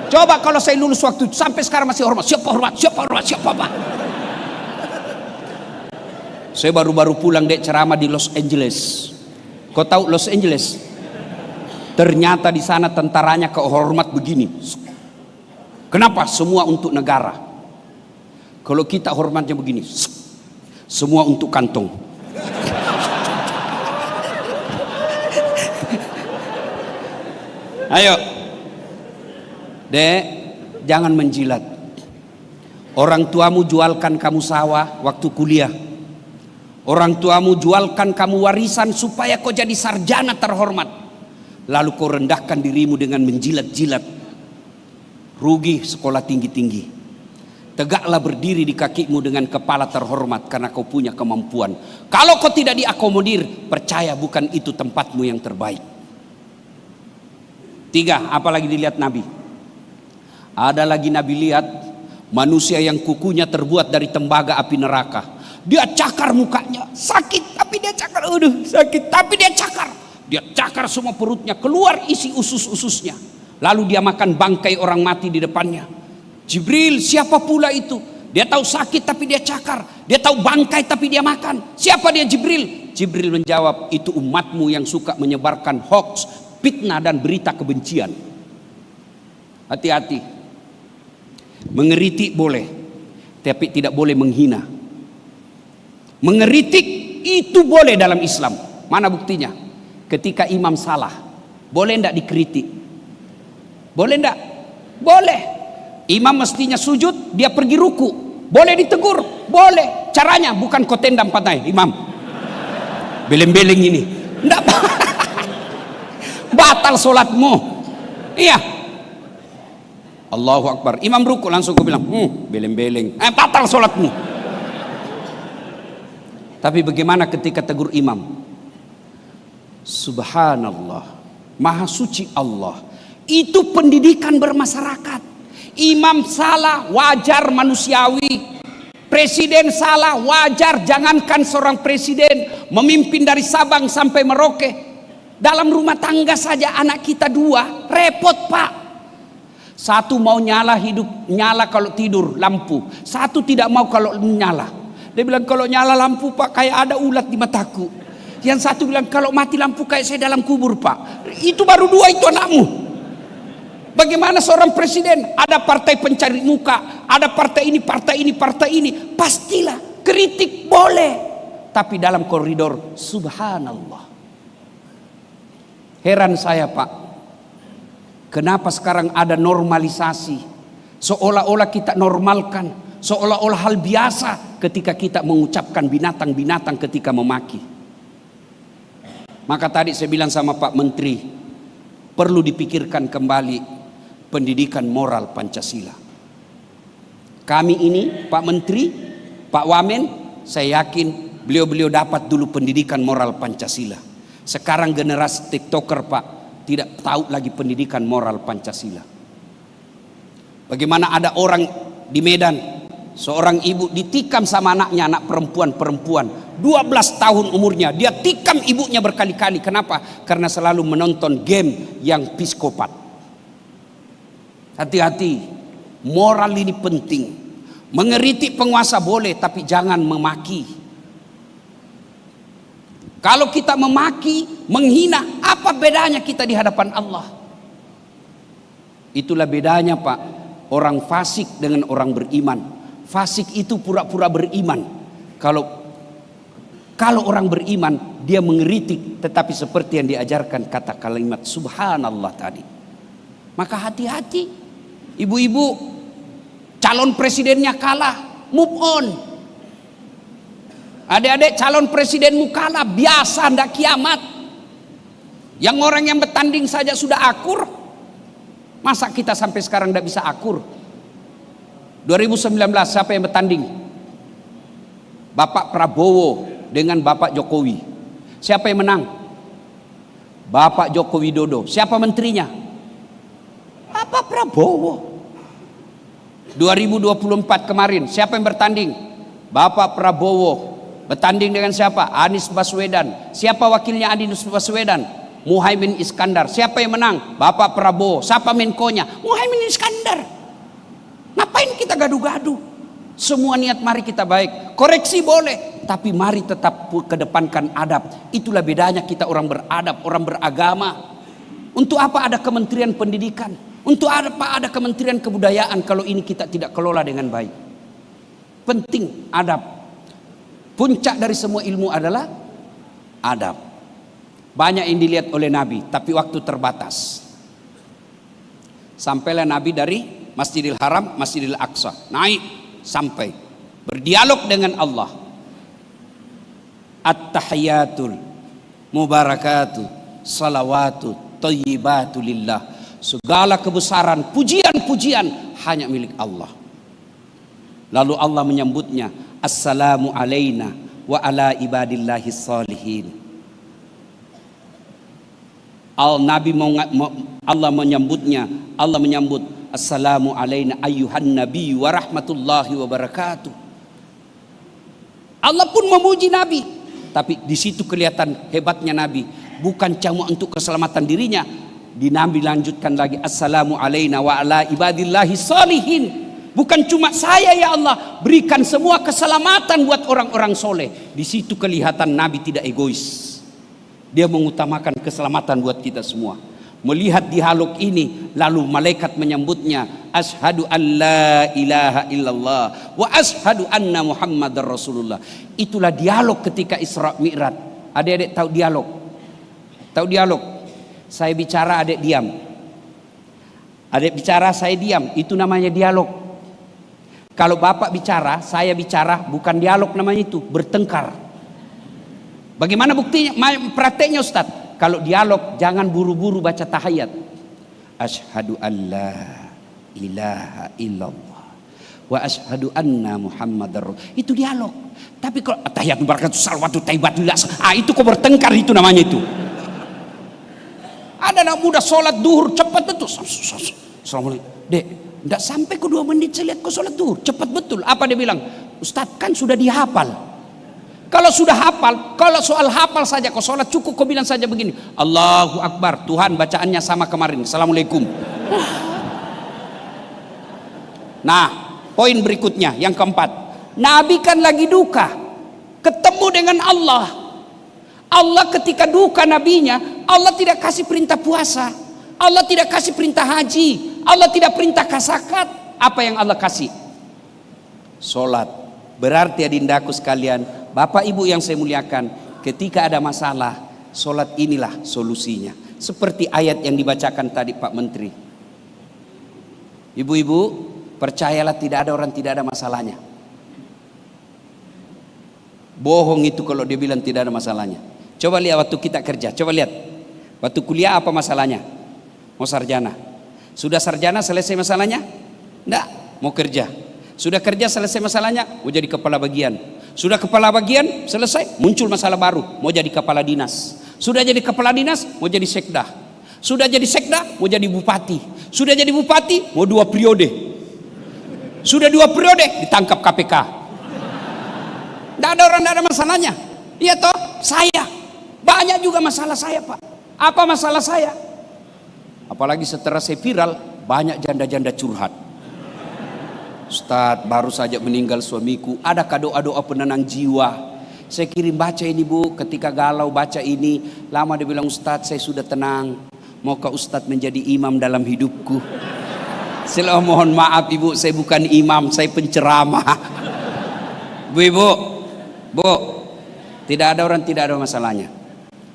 [SPEAKER 1] Coba kalau saya lulus waktu itu, sampai sekarang masih hormat. Siapa Pak? Saya baru-baru pulang dek ceramah di Los Angeles. Kau tahu Los Angeles? Ternyata di sana tentaranya kehormat begini. Kenapa? Semua untuk negara. Kalau kita hormatnya begini, semua untuk kantong. Ayo, Dek, jangan menjilat. Orang tuamu jualkan kamu sawah waktu kuliah. Orang tuamu jualkan kamu warisan supaya kau jadi sarjana terhormat. Lalu kau rendahkan dirimu dengan menjilat-jilat. Rugi sekolah tinggi-tinggi. Tegaklah berdiri di kakimu dengan kepala terhormat karena kau punya kemampuan. Kalau kau tidak diakomodir, percaya bukan itu tempatmu yang terbaik. 3, apalagi dilihat Nabi. Ada lagi Nabi lihat manusia yang kukunya terbuat dari tembaga api neraka. Dia cakar mukanya, sakit tapi dia cakar, aduh sakit tapi dia cakar. Dia cakar semua perutnya, keluar isi usus-ususnya. Lalu dia makan bangkai orang mati di depannya. Jibril, siapa pula itu? Dia tahu sakit tapi dia cakar. Dia tahu bangkai tapi dia makan. Siapa dia Jibril? Jibril menjawab, itu umatmu yang suka menyebarkan hoax, fitnah dan berita kebencian. Hati-hati. Mengeritik boleh, tapi tidak boleh menghina. Mengeritik itu boleh dalam Islam. Mana buktinya? Ketika imam salah, boleh enggak dikritik? Boleh enggak? Boleh. Imam mestinya sujud, dia pergi ruku. Boleh ditegur? Boleh. Caranya bukan kau tendang pantai, imam. Beleng-beleng ini. Enggak. Batal solatmu. Iya. Allahu Akbar. Imam ruku langsung kau bilang, beleng-beleng. Batal solatmu. Tapi bagaimana ketika tegur imam? Subhanallah. Maha suci Allah. Itu pendidikan bermasyarakat. Imam salah, wajar, manusiawi. Presiden salah, wajar. Jangankan seorang presiden memimpin dari Sabang sampai Merauke. Dalam rumah tangga saja anak kita 2, repot Pak. Satu mau nyala nyala kalau tidur lampu. Satu tidak mau kalau nyala. Dia bilang kalau nyala lampu Pak kayak ada ulat di mataku. Yang satu bilang kalau mati lampu kayak saya dalam kubur Pak. Itu baru 2 itu anakmu. Bagaimana seorang presiden? Ada partai pencari muka, ada partai ini, partai ini, partai ini. Pastilah kritik boleh, tapi dalam koridor subhanallah. Heran saya Pak, kenapa sekarang ada normalisasi? Seolah-olah kita normalkan, seolah-olah hal biasa ketika kita mengucapkan binatang-binatang ketika memaki. Maka tadi saya bilang sama Pak Menteri, perlu dipikirkan kembali pendidikan moral Pancasila. Kami ini Pak Menteri, Pak Wamen, saya yakin beliau-beliau dapat dulu pendidikan moral Pancasila. Sekarang generasi TikToker Pak tidak tahu lagi pendidikan moral Pancasila. Bagaimana ada orang di Medan, seorang ibu ditikam sama anaknya, anak perempuan 12 tahun umurnya. Dia tikam ibunya berkali-kali. Kenapa? Karena selalu menonton game yang psikopat. Hati-hati, moral ini penting. Mengeritik penguasa boleh, tapi jangan memaki. Kalau kita memaki, menghina, apa bedanya kita di hadapan Allah? Itulah bedanya Pak, orang fasik dengan orang beriman. Fasik itu pura-pura beriman. Kalau orang beriman, dia mengeritik, tetapi seperti yang diajarkan kata kalimat subhanallah tadi. Maka hati-hati. Ibu-ibu, calon presidennya kalah, move on. Adik-adik, calon presidenmu kalah, biasa, ndak kiamat. Yang orang yang bertanding saja sudah akur, masa kita sampai sekarang ndak bisa akur? 2019 siapa yang bertanding? Bapak Prabowo dengan Bapak Jokowi. Siapa yang menang? Bapak Joko Widodo. Siapa menterinya? Bapak Prabowo. 2024 kemarin siapa yang bertanding? Bapak Prabowo. Bertanding dengan siapa? Anies Baswedan. Siapa wakilnya Anies Baswedan? Muhaimin Iskandar. Siapa yang menang? Bapak Prabowo. Siapa menkonya? Muhaimin Iskandar. Ngapain kita gaduh-gaduh? Semua niat mari kita baik. Koreksi boleh, tapi mari tetap kedepankan adab. Itulah bedanya kita orang beradab, orang beragama. Untuk apa ada Kementerian Pendidikan? Untuk apa ada Kementerian Kebudayaan kalau ini kita tidak kelola dengan baik? Penting adab. Puncak dari semua ilmu adalah adab. Banyak yang dilihat oleh Nabi, tapi waktu terbatas. Sampailah Nabi dari Masjidil Haram, Masjidil Aqsa, naik sampai berdialog dengan Allah. At-tahiyatul mubarakatuh salawatu thayyibatu lillah. Segala kebesaran, pujian-pujian hanya milik Allah. Lalu Allah menyambutnya, assalamu alaina wa ala ibadillahi salihin. Allah menyambutnya, Allah menyambut, assalamu alaina ayyuhan nabi wa rahmatullahi wa barakatuh. Allah pun memuji Nabi, tapi di situ kelihatan hebatnya Nabi. Bukan cuma untuk keselamatan dirinya, di Nabi lanjutkan lagi, assalamu alaina wa ala ibadillahi salihin. Bukan cuma saya ya Allah, berikan semua keselamatan buat orang-orang soleh. Di situ kelihatan Nabi tidak egois. Dia mengutamakan keselamatan buat kita semua. Melihat dialog ini, lalu malaikat menyambutnya, asyhadu an la ilaha illallah wa asyhadu anna muhammadar rasulullah. Itulah dialog ketika Isra Mi'raj. Adik-adik tahu dialog? Tahu dialog? Saya bicara, adik diam. Adik bicara, saya diam. Itu namanya dialog. Kalau bapak bicara, saya bicara, bukan dialog namanya itu, bertengkar. Bagaimana buktinya? Prakteknya Ustaz. Kalau dialog, jangan buru-buru baca tahiyat. Asyhadu an la ilaha illallah wa asyhadu anna muhammadar rasulullah. Itu dialog. Tapi kalau tahiyat barakatuh salawatu thayyibatullah, itu kok bertengkar, itu namanya itu. Ada anak muda sholat duhur cepat betul. Assalamualaikum. Dek, tidak sampai ke 2 menit saya lihat kau sholat duhur cepat betul. Apa dia bilang? Ustadz kan sudah dihafal. Kalau sudah hafal, kalau soal hafal saja kau sholat cukup kau bilang saja begini, Allahu Akbar, Tuhan bacaannya sama kemarin, Assalamualaikum. Nah, poin berikutnya yang keempat, Nabi kan lagi duka, ketemu dengan Allah. Allah ketika duka nabinya, Allah tidak kasih perintah puasa, Allah tidak kasih perintah haji, Allah tidak perintah zakat. Apa yang Allah kasih? Sholat. Berarti adindaku sekalian, Bapak Ibu yang saya muliakan, ketika ada masalah, sholat inilah solusinya. Seperti ayat yang dibacakan tadi Pak Menteri. Ibu-ibu, percayalah tidak ada orang tidak ada masalahnya. Bohong itu kalau dia bilang tidak ada masalahnya. Coba lihat waktu kita kerja, coba lihat. Waktu kuliah apa masalahnya? Mau sarjana. Sudah sarjana selesai masalahnya? Enggak, mau kerja. Sudah kerja selesai masalahnya, mau jadi kepala bagian. Sudah kepala bagian selesai, muncul masalah baru, mau jadi kepala dinas. Sudah jadi kepala dinas, mau jadi sekda. Sudah jadi sekda, mau jadi bupati. Sudah jadi bupati, mau 2 periode. Sudah 2 periode, ditangkap KPK. Tidak ada orang, tidak ada masalahnya. Iya toh, saya banyak juga masalah saya Pak. Apa masalah saya? Apalagi setelah saya viral, banyak janda-janda curhat. Ustadz, baru saja meninggal suamiku, ada doa-doa penenang jiwa. Saya kirim baca ini Bu, ketika galau baca ini. Lama dia bilang, Ustadz saya sudah tenang, maukah Ustadz menjadi imam dalam hidupku? Saya mohon maaf Ibu, saya bukan imam, saya penceramah. Bu, tidak ada orang tidak ada masalahnya.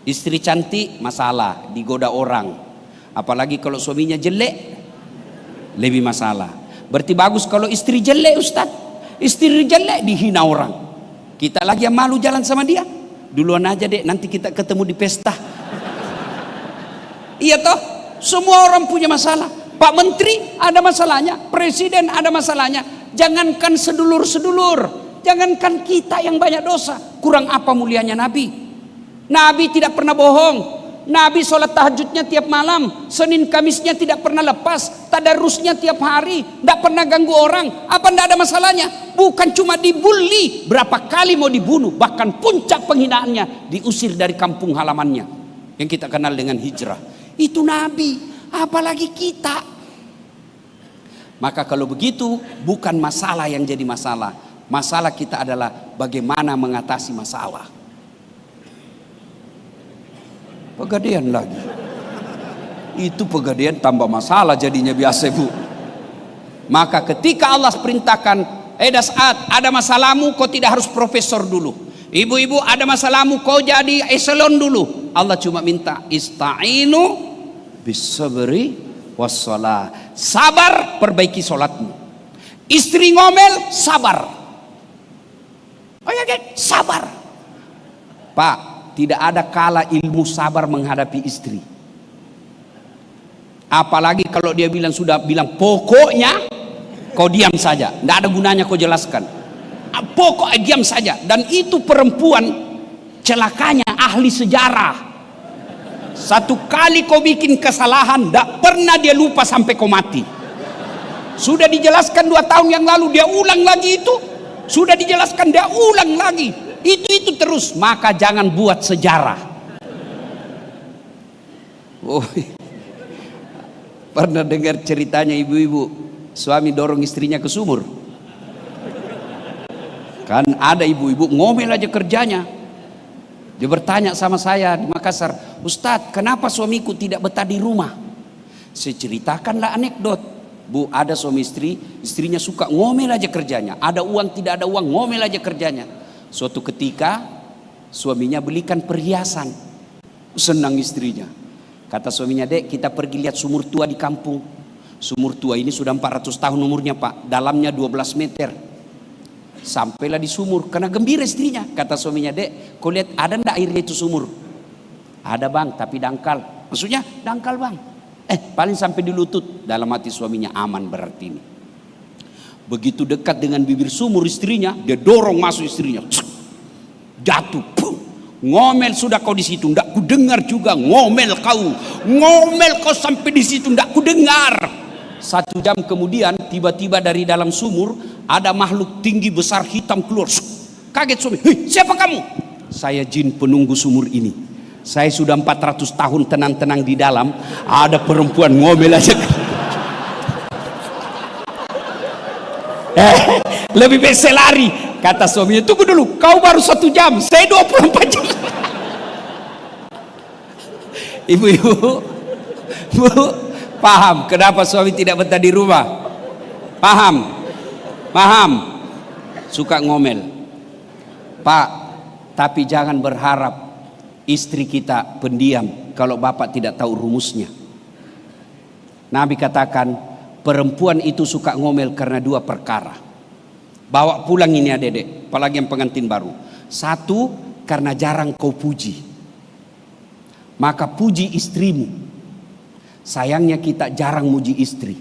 [SPEAKER 1] Istri cantik masalah, digoda orang. Apalagi kalau suaminya jelek, lebih masalah. Berarti bagus kalau istri jelek Ustaz. Istri jelek dihina orang. Kita lagi yang malu jalan sama dia. Duluan aja dek, nanti kita ketemu di pesta. Iya toh, semua orang punya masalah. Pak Menteri ada masalahnya, Presiden ada masalahnya. Jangankan sedulur-sedulur, jangankan kita yang banyak dosa. Kurang apa mulianya Nabi? Nabi tidak pernah bohong. Nabi sholat tahajudnya tiap malam, Senin Kamisnya tidak pernah lepas, tadarusnya tiap hari, tidak pernah ganggu orang. Apa tidak ada masalahnya? Bukan cuma dibully, berapa kali mau dibunuh, bahkan puncak penghinaannya diusir dari kampung halamannya yang kita kenal dengan hijrah. Itu Nabi, apalagi kita. Maka kalau begitu, bukan masalah yang jadi masalah, Masalah kita adalah bagaimana mengatasi masalah. Pegadaian lagi. Itu pegadaian tambah masalah jadinya biasa, Bu. Maka ketika Allah perintahkan, Das'at, ada masalahmu kau tidak harus profesor dulu. Ibu-ibu, ada masalahmu kau jadi eselon dulu. Allah cuma minta ista'inu bisabri wassalah. Sabar, perbaiki solatmu. Istri ngomel, sabar. Oh ya, sabar. Pak, tidak ada kala ilmu sabar menghadapi istri. Apalagi kalau dia sudah bilang pokoknya kau diam saja, tidak ada gunanya kau jelaskan. Pokoknya diam saja. Dan itu perempuan celakanya ahli sejarah. Satu kali kau bikin kesalahan, tidak pernah dia lupa sampai kau mati. Sudah dijelaskan 2 tahun yang lalu, dia ulang lagi itu. Sudah dijelaskan, dia ulang lagi. Itu terus. Maka jangan buat sejarah. Oh, pernah dengar ceritanya ibu-ibu, suami dorong istrinya ke sumur. Kan ada ibu-ibu ngomel aja kerjanya. Dia bertanya sama saya di Makassar, Ustadz, kenapa suamiku tidak betah di rumah? Saya ceritakanlah anekdot. Bu, ada suami istri, istrinya suka ngomel aja kerjanya. Ada uang, tidak ada uang, ngomel aja kerjanya. Suatu ketika suaminya belikan perhiasan. Senang istrinya. Kata suaminya, Dek, kita pergi lihat sumur tua di kampung. Sumur tua ini sudah 400 tahun umurnya, Pak. Dalamnya 12 meter. Sampailah di sumur, karena gembira istrinya. Kata suaminya, Dek, kau lihat ada ndak airnya itu sumur? Ada, Bang, tapi dangkal. Maksudnya dangkal, Bang. Paling sampai di lutut. Dalam hati suaminya, aman berarti ini. Begitu dekat dengan bibir sumur istrinya, dia dorong masuk istrinya. Jatuh. Pum. Ngomel sudah kau di situ, ndak ku dengar juga. Ngomel kau sampai di situ, ndak ku dengar. 1 jam kemudian tiba-tiba dari dalam sumur ada makhluk tinggi besar hitam keluar. Kaget suami, hei, siapa kamu? Saya jin penunggu sumur ini. Saya sudah 400 tahun tenang-tenang di dalam. Ada perempuan ngomel aja. Lebih baik saya lari. Kata suaminya, tunggu dulu, kau baru 1 jam, saya 24 jam. Ibu-ibu, Bu, paham kenapa suami tidak betah di rumah? Paham. Suka ngomel. Pak, tapi jangan berharap istri kita pendiam kalau bapak tidak tahu rumusnya. Nabi katakan, perempuan itu suka ngomel karena 2 perkara. Bawa pulang ini adek-adek, apalagi yang pengantin baru. 1, karena jarang kau puji. Maka puji istrimu. Sayangnya kita jarang muji istri.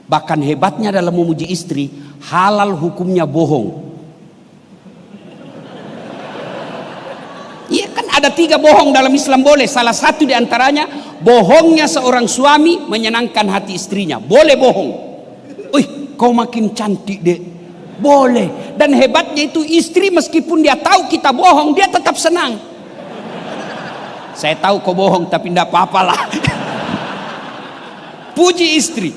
[SPEAKER 1] Bahkan hebatnya dalam memuji istri, halal hukumnya bohong. Iya kan, ada 3 bohong dalam Islam boleh. Salah satu diantaranya, bohongnya seorang suami menyenangkan hati istrinya. Boleh bohong. Wih, kau makin cantik, Dek. Boleh. Dan hebatnya itu istri meskipun dia tahu kita bohong, dia tetap senang. Saya tahu kau bohong tapi tidak apa-apalah. Puji istri.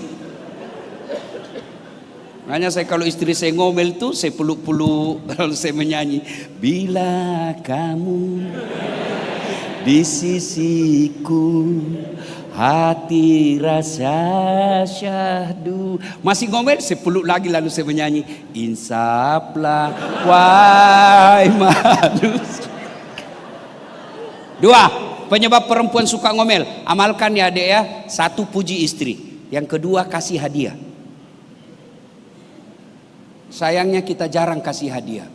[SPEAKER 1] Makanya saya kalau istri saya ngomel tuh saya peluk-peluk, lalu saya menyanyi, bila kamu di sisiku, hati rasa syahdu. Masih ngomel, saya peluk lagi lalu saya menyanyi, insaplah wahai manusia. 2, penyebab perempuan suka ngomel. Amalkan ya adek ya. 1, puji istri. Yang kedua, kasih hadiah. Sayangnya kita jarang kasih hadiah.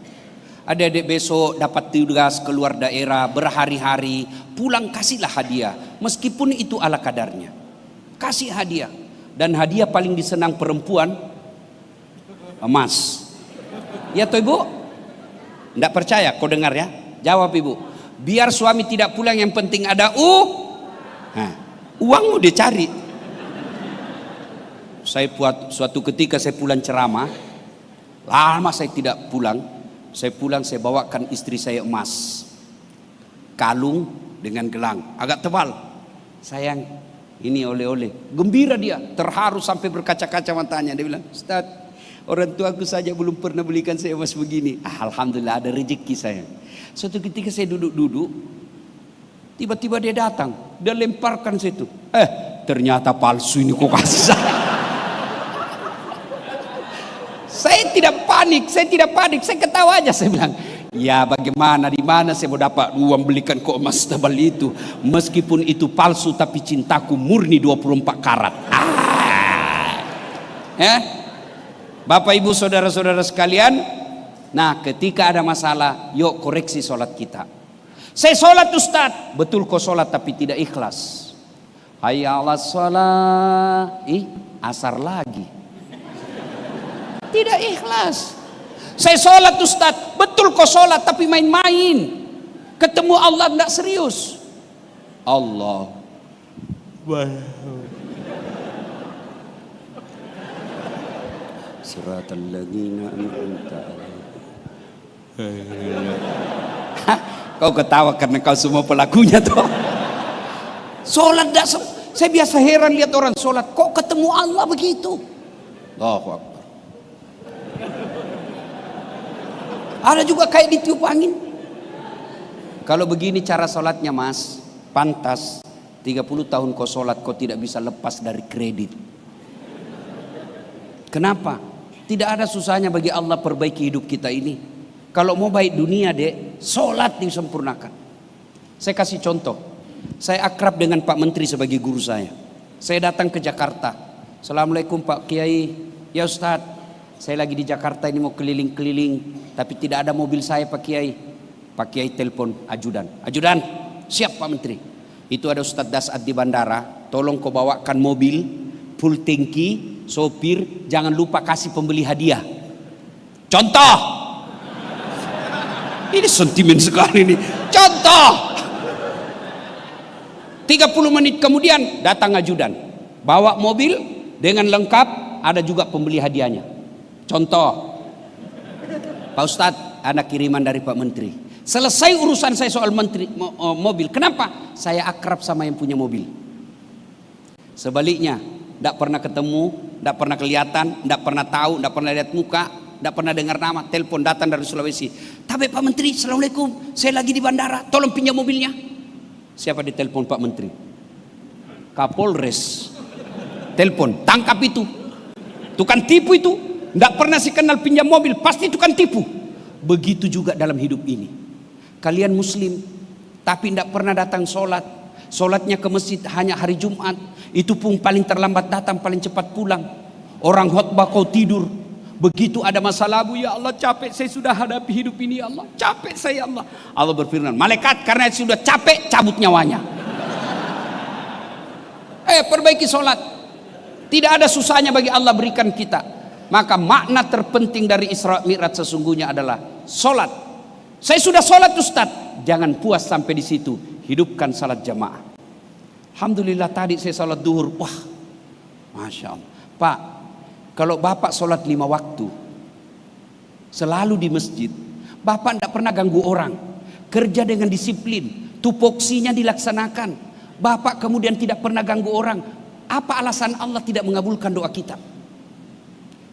[SPEAKER 1] Adik-adik besok dapat tugas keluar daerah berhari-hari, pulang kasihlah hadiah. Meskipun itu ala kadarnya. Kasih hadiah. Dan hadiah paling disenang perempuan, emas. Ya toh ibu? Tidak percaya? Kau dengar ya? Jawab ibu. Biar suami tidak pulang, yang penting ada uangmu dicari. Saya buat suatu ketika saya pulang ceramah, lama saya tidak pulang. Saya pulang, saya bawakan istri saya emas, kalung dengan gelang agak tebal. Sayang, ini oleh-oleh. Gembira dia, terharu sampai berkaca-kaca matanya. Dia bilang, Ustaz, Orang tuaku saja belum pernah belikan saya emas begini. Alhamdulillah ada rezeki saya. Suatu ketika saya duduk-duduk, tiba-tiba dia datang, dia lemparkan situ. Ternyata palsu ini kok kasih saya. Saya tidak panik, saya ketawa aja, saya bilang, ya bagaimana, di mana saya mau dapat uang belikan kok emas tebal itu. Meskipun itu palsu tapi cintaku murni 24 karat. Bapak ibu saudara-saudara sekalian, nah ketika ada masalah, yuk koreksi sholat kita. Saya sholat Ustaz, betul kok sholat tapi tidak ikhlas. Hayya 'alas sholat, asar lagi. Tidak ikhlas. Saya sholat Ustaz, betul kok sholat tapi main-main. Ketemu Allah tidak serius. Allah. Siratal ladzina an'amta 'alaihim. Kau ketawa karena kau semua pelakunya toh. Sholat tidak, saya biasa heran lihat orang sholat, kok ketemu Allah begitu. Allahu Akbar. Ada juga kayak ditiup angin. Kalau begini cara sholatnya mas, pantas 30 tahun kau sholat kau tidak bisa lepas dari kredit. Kenapa? Tidak ada susahnya bagi Allah perbaiki hidup kita ini. Kalau mau baik dunia dek, sholat disempurnakan. Saya kasih contoh. Saya akrab dengan Pak Menteri sebagai guru saya. Saya datang ke Jakarta. Assalamualaikum Pak Kiai. Ya Ustadz, saya lagi di Jakarta ini mau keliling-keliling, tapi tidak ada mobil saya Pak Kiai. Pak Kiai telepon ajudan. Ajudan, siap Pak Menteri. Itu ada Ustadz Dasad di bandara. Tolong kau bawakan mobil, full tangki, sopir, jangan lupa kasih pembeli hadiah. Contoh. Ini sentimen sekali ini. Contoh. 30 menit kemudian datang ajudan. Bawa mobil dengan lengkap, ada juga pembeli hadiahnya. Contoh. Pak Ustadz, ada kiriman dari Pak Menteri. Selesai urusan saya soal menteri mobil. Kenapa? Saya akrab sama yang punya mobil. Sebaliknya, tidak pernah ketemu, tidak pernah kelihatan, tidak pernah tahu, tidak pernah lihat muka, tidak pernah dengar nama. Telepon datang dari Sulawesi. Tapi Pak Menteri, Assalamualaikum, saya lagi di bandara, tolong pinjam mobilnya. Siapa ditelepon Pak Menteri? Kapolres. Telepon, tangkap itu. Tukang tipu itu. Tidak pernah sih kenal pinjam mobil, pasti tukang tipu. Begitu juga dalam hidup ini. Kalian muslim, tapi tidak pernah datang sholat. Sholatnya ke masjid hanya hari Jumat. Itu pun paling terlambat datang, paling cepat pulang. Orang khutbah kau tidur. Begitu ada masalah, ya Allah capek saya sudah hadapi hidup ini ya Allah. Capek saya ya Allah. Allah berfirman, malaikat karena sudah capek cabut nyawanya. Perbaiki sholat. Tidak ada susahnya bagi Allah berikan kita. Maka makna terpenting dari Isra Mi'raj sesungguhnya adalah sholat. Saya sudah sholat Ustaz. Jangan puas sampai di situ. Hidupkan salat jamaah. Alhamdulillah tadi saya sholat duhur. Wah, Masya Allah. Pak, kalau Bapak sholat 5 waktu, selalu di masjid, Bapak tidak pernah ganggu orang. Kerja dengan disiplin. Tupoksinya dilaksanakan. Bapak kemudian tidak pernah ganggu orang. Apa alasan Allah tidak mengabulkan doa kita?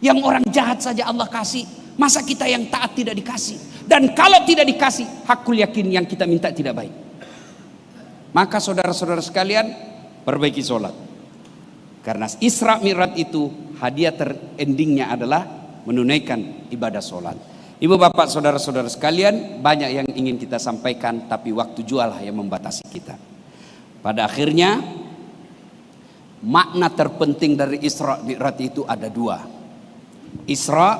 [SPEAKER 1] Yang orang jahat saja Allah kasih, masa kita yang taat tidak dikasih? Dan kalau tidak dikasih, hakul yakin yang kita minta tidak baik. Maka saudara-saudara sekalian, perbaiki sholat. Karena Isra Mi'raj itu hadiah terendingnya adalah menunaikan ibadah sholat. Ibu bapak saudara-saudara sekalian, banyak yang ingin kita sampaikan, tapi waktu jualah yang membatasi kita. Pada akhirnya, makna terpenting dari Isra Mi'raj itu ada 2. Isra,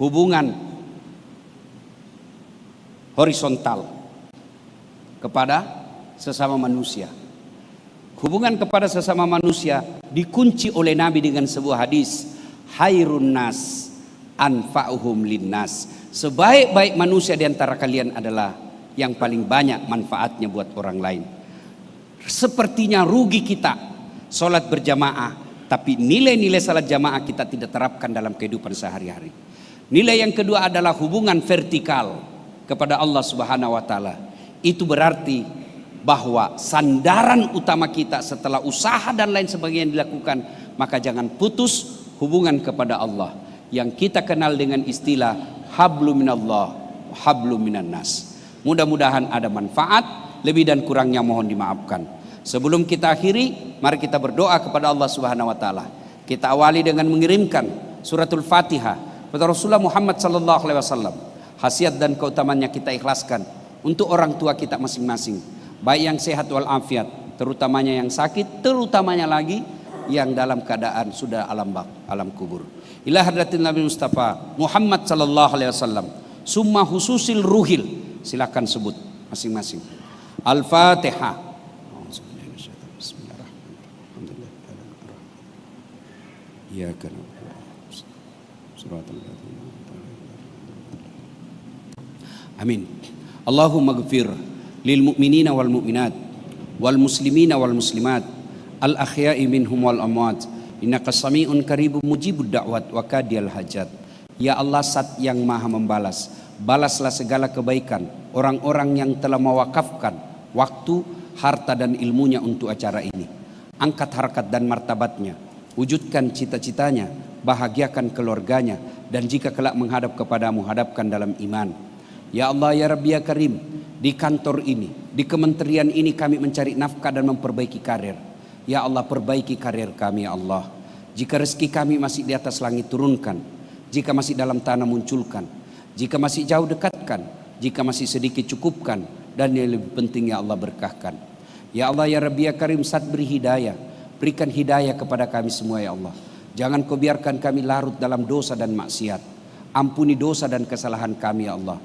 [SPEAKER 1] hubungan horizontal kepada sesama manusia. Hubungan kepada sesama manusia dikunci oleh Nabi dengan sebuah hadis, Hairun nas anfa'uhum linnas. Sebaik-baik manusia di antara kalian adalah yang paling banyak manfaatnya buat orang lain. Sepertinya rugi kita sholat berjamaah, tapi nilai-nilai salat jamaah kita tidak terapkan dalam kehidupan sehari-hari. Nilai yang kedua adalah hubungan vertikal kepada Allah Subhanahu wa taala. Itu berarti bahwa sandaran utama kita setelah usaha dan lain sebagainya dilakukan, maka jangan putus hubungan kepada Allah. yang kita kenal dengan istilah hablu minallah, hablu minan nas. Mudah-mudahan ada manfaat, lebih dan kurangnya mohon dimaafkan. Sebelum kita akhiri, mari kita berdoa kepada Allah Subhanahu wa taala. Kita awali dengan mengirimkan suratul Fatihah kepada Rasulullah Muhammad sallallahu alaihi wasallam. Khasiat dan keutamanya kita ikhlaskan untuk orang tua kita masing-masing, baik yang sehat wal afiat, terutamanya yang sakit, terutamanya lagi yang dalam keadaan sudah alam kubur. Ila hadratin Nabi Mustafa Muhammad sallallahu alaihi wasallam, summa hususil ruhil, silakan sebut masing-masing. Al-Fatihah. Amin. Allahumma ghfir lil mu'minina wal mu'minat wal muslimina wal muslimat al ahya'i minhum wal amwat innaka sami'un qaribun mujibud da'wat wa kadiyal hajat. Ya Allah, Zat yang maha membalas, balaslah segala kebaikan orang-orang yang telah mewakafkan waktu, harta dan ilmunya untuk acara ini. Angkat harkat dan martabatnya, wujudkan cita-citanya, bahagiakan keluarganya, dan jika kelak menghadap kepadamu, hadapkan dalam iman. Ya Allah, ya Rabbi, ya Karim, di kantor ini, di kementerian ini kami mencari nafkah dan memperbaiki karir. Ya Allah, perbaiki karir kami ya Allah. Jika rezeki kami masih di atas langit, turunkan. Jika masih dalam tanah, munculkan. Jika masih jauh, dekatkan. Jika masih sedikit, cukupkan. Dan yang lebih penting ya Allah, berkahkan. Ya Allah, ya Rabbi, ya Karim, saat beri hidayah, berikan hidayah kepada kami semua ya Allah. Jangan kau biarkan kami larut dalam dosa dan maksiat. Ampuni dosa dan kesalahan kami ya Allah.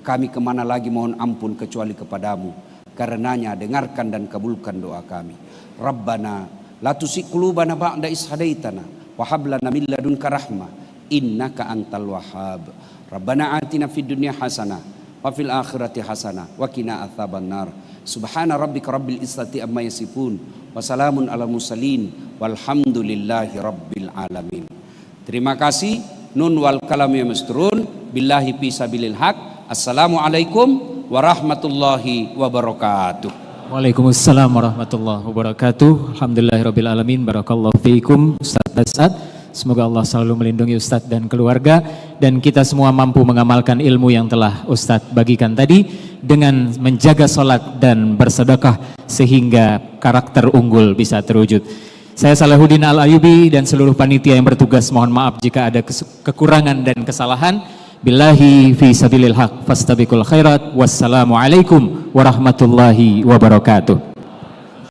[SPEAKER 1] Kami kemana lagi mohon ampun kecuali kepadamu. Karenanya dengarkan dan kabulkan doa kami. Rabbana la tuzigh qulubana ba'da idh hadaitana wa hab lana min ladunka rahmah innaka antal wahhab. Rabbana atina fid dunya hasanah wa fil akhirati hasanah wa qina adzabannar. Subhana rabbika rabbil izzati amma yasifun wa salamun alal mursalin walhamdulillahi rabbil alamin. Terima kasih. Nun wal kalam ya masturun billahi fi sabilil haq. Assalamualaikum warahmatullahi wabarakatuh.
[SPEAKER 2] Waalaikumsalam warahmatullahi wabarakatuh. Alhamdulillahirabbil alamin. Barakallahu fiikum Ustaz Basad. Semoga Allah selalu melindungi Ustaz dan keluarga, dan kita semua mampu mengamalkan ilmu yang telah Ustaz bagikan tadi dengan menjaga sholat dan bersedekah sehingga karakter unggul bisa terwujud. Saya Salahuddin Al-Ayubi dan seluruh panitia yang bertugas mohon maaf jika ada kekurangan dan kesalahan. Billahi fi sabilil haq fastabiqul khairat. Wassalamualaikum warahmatullahi wabarakatuh.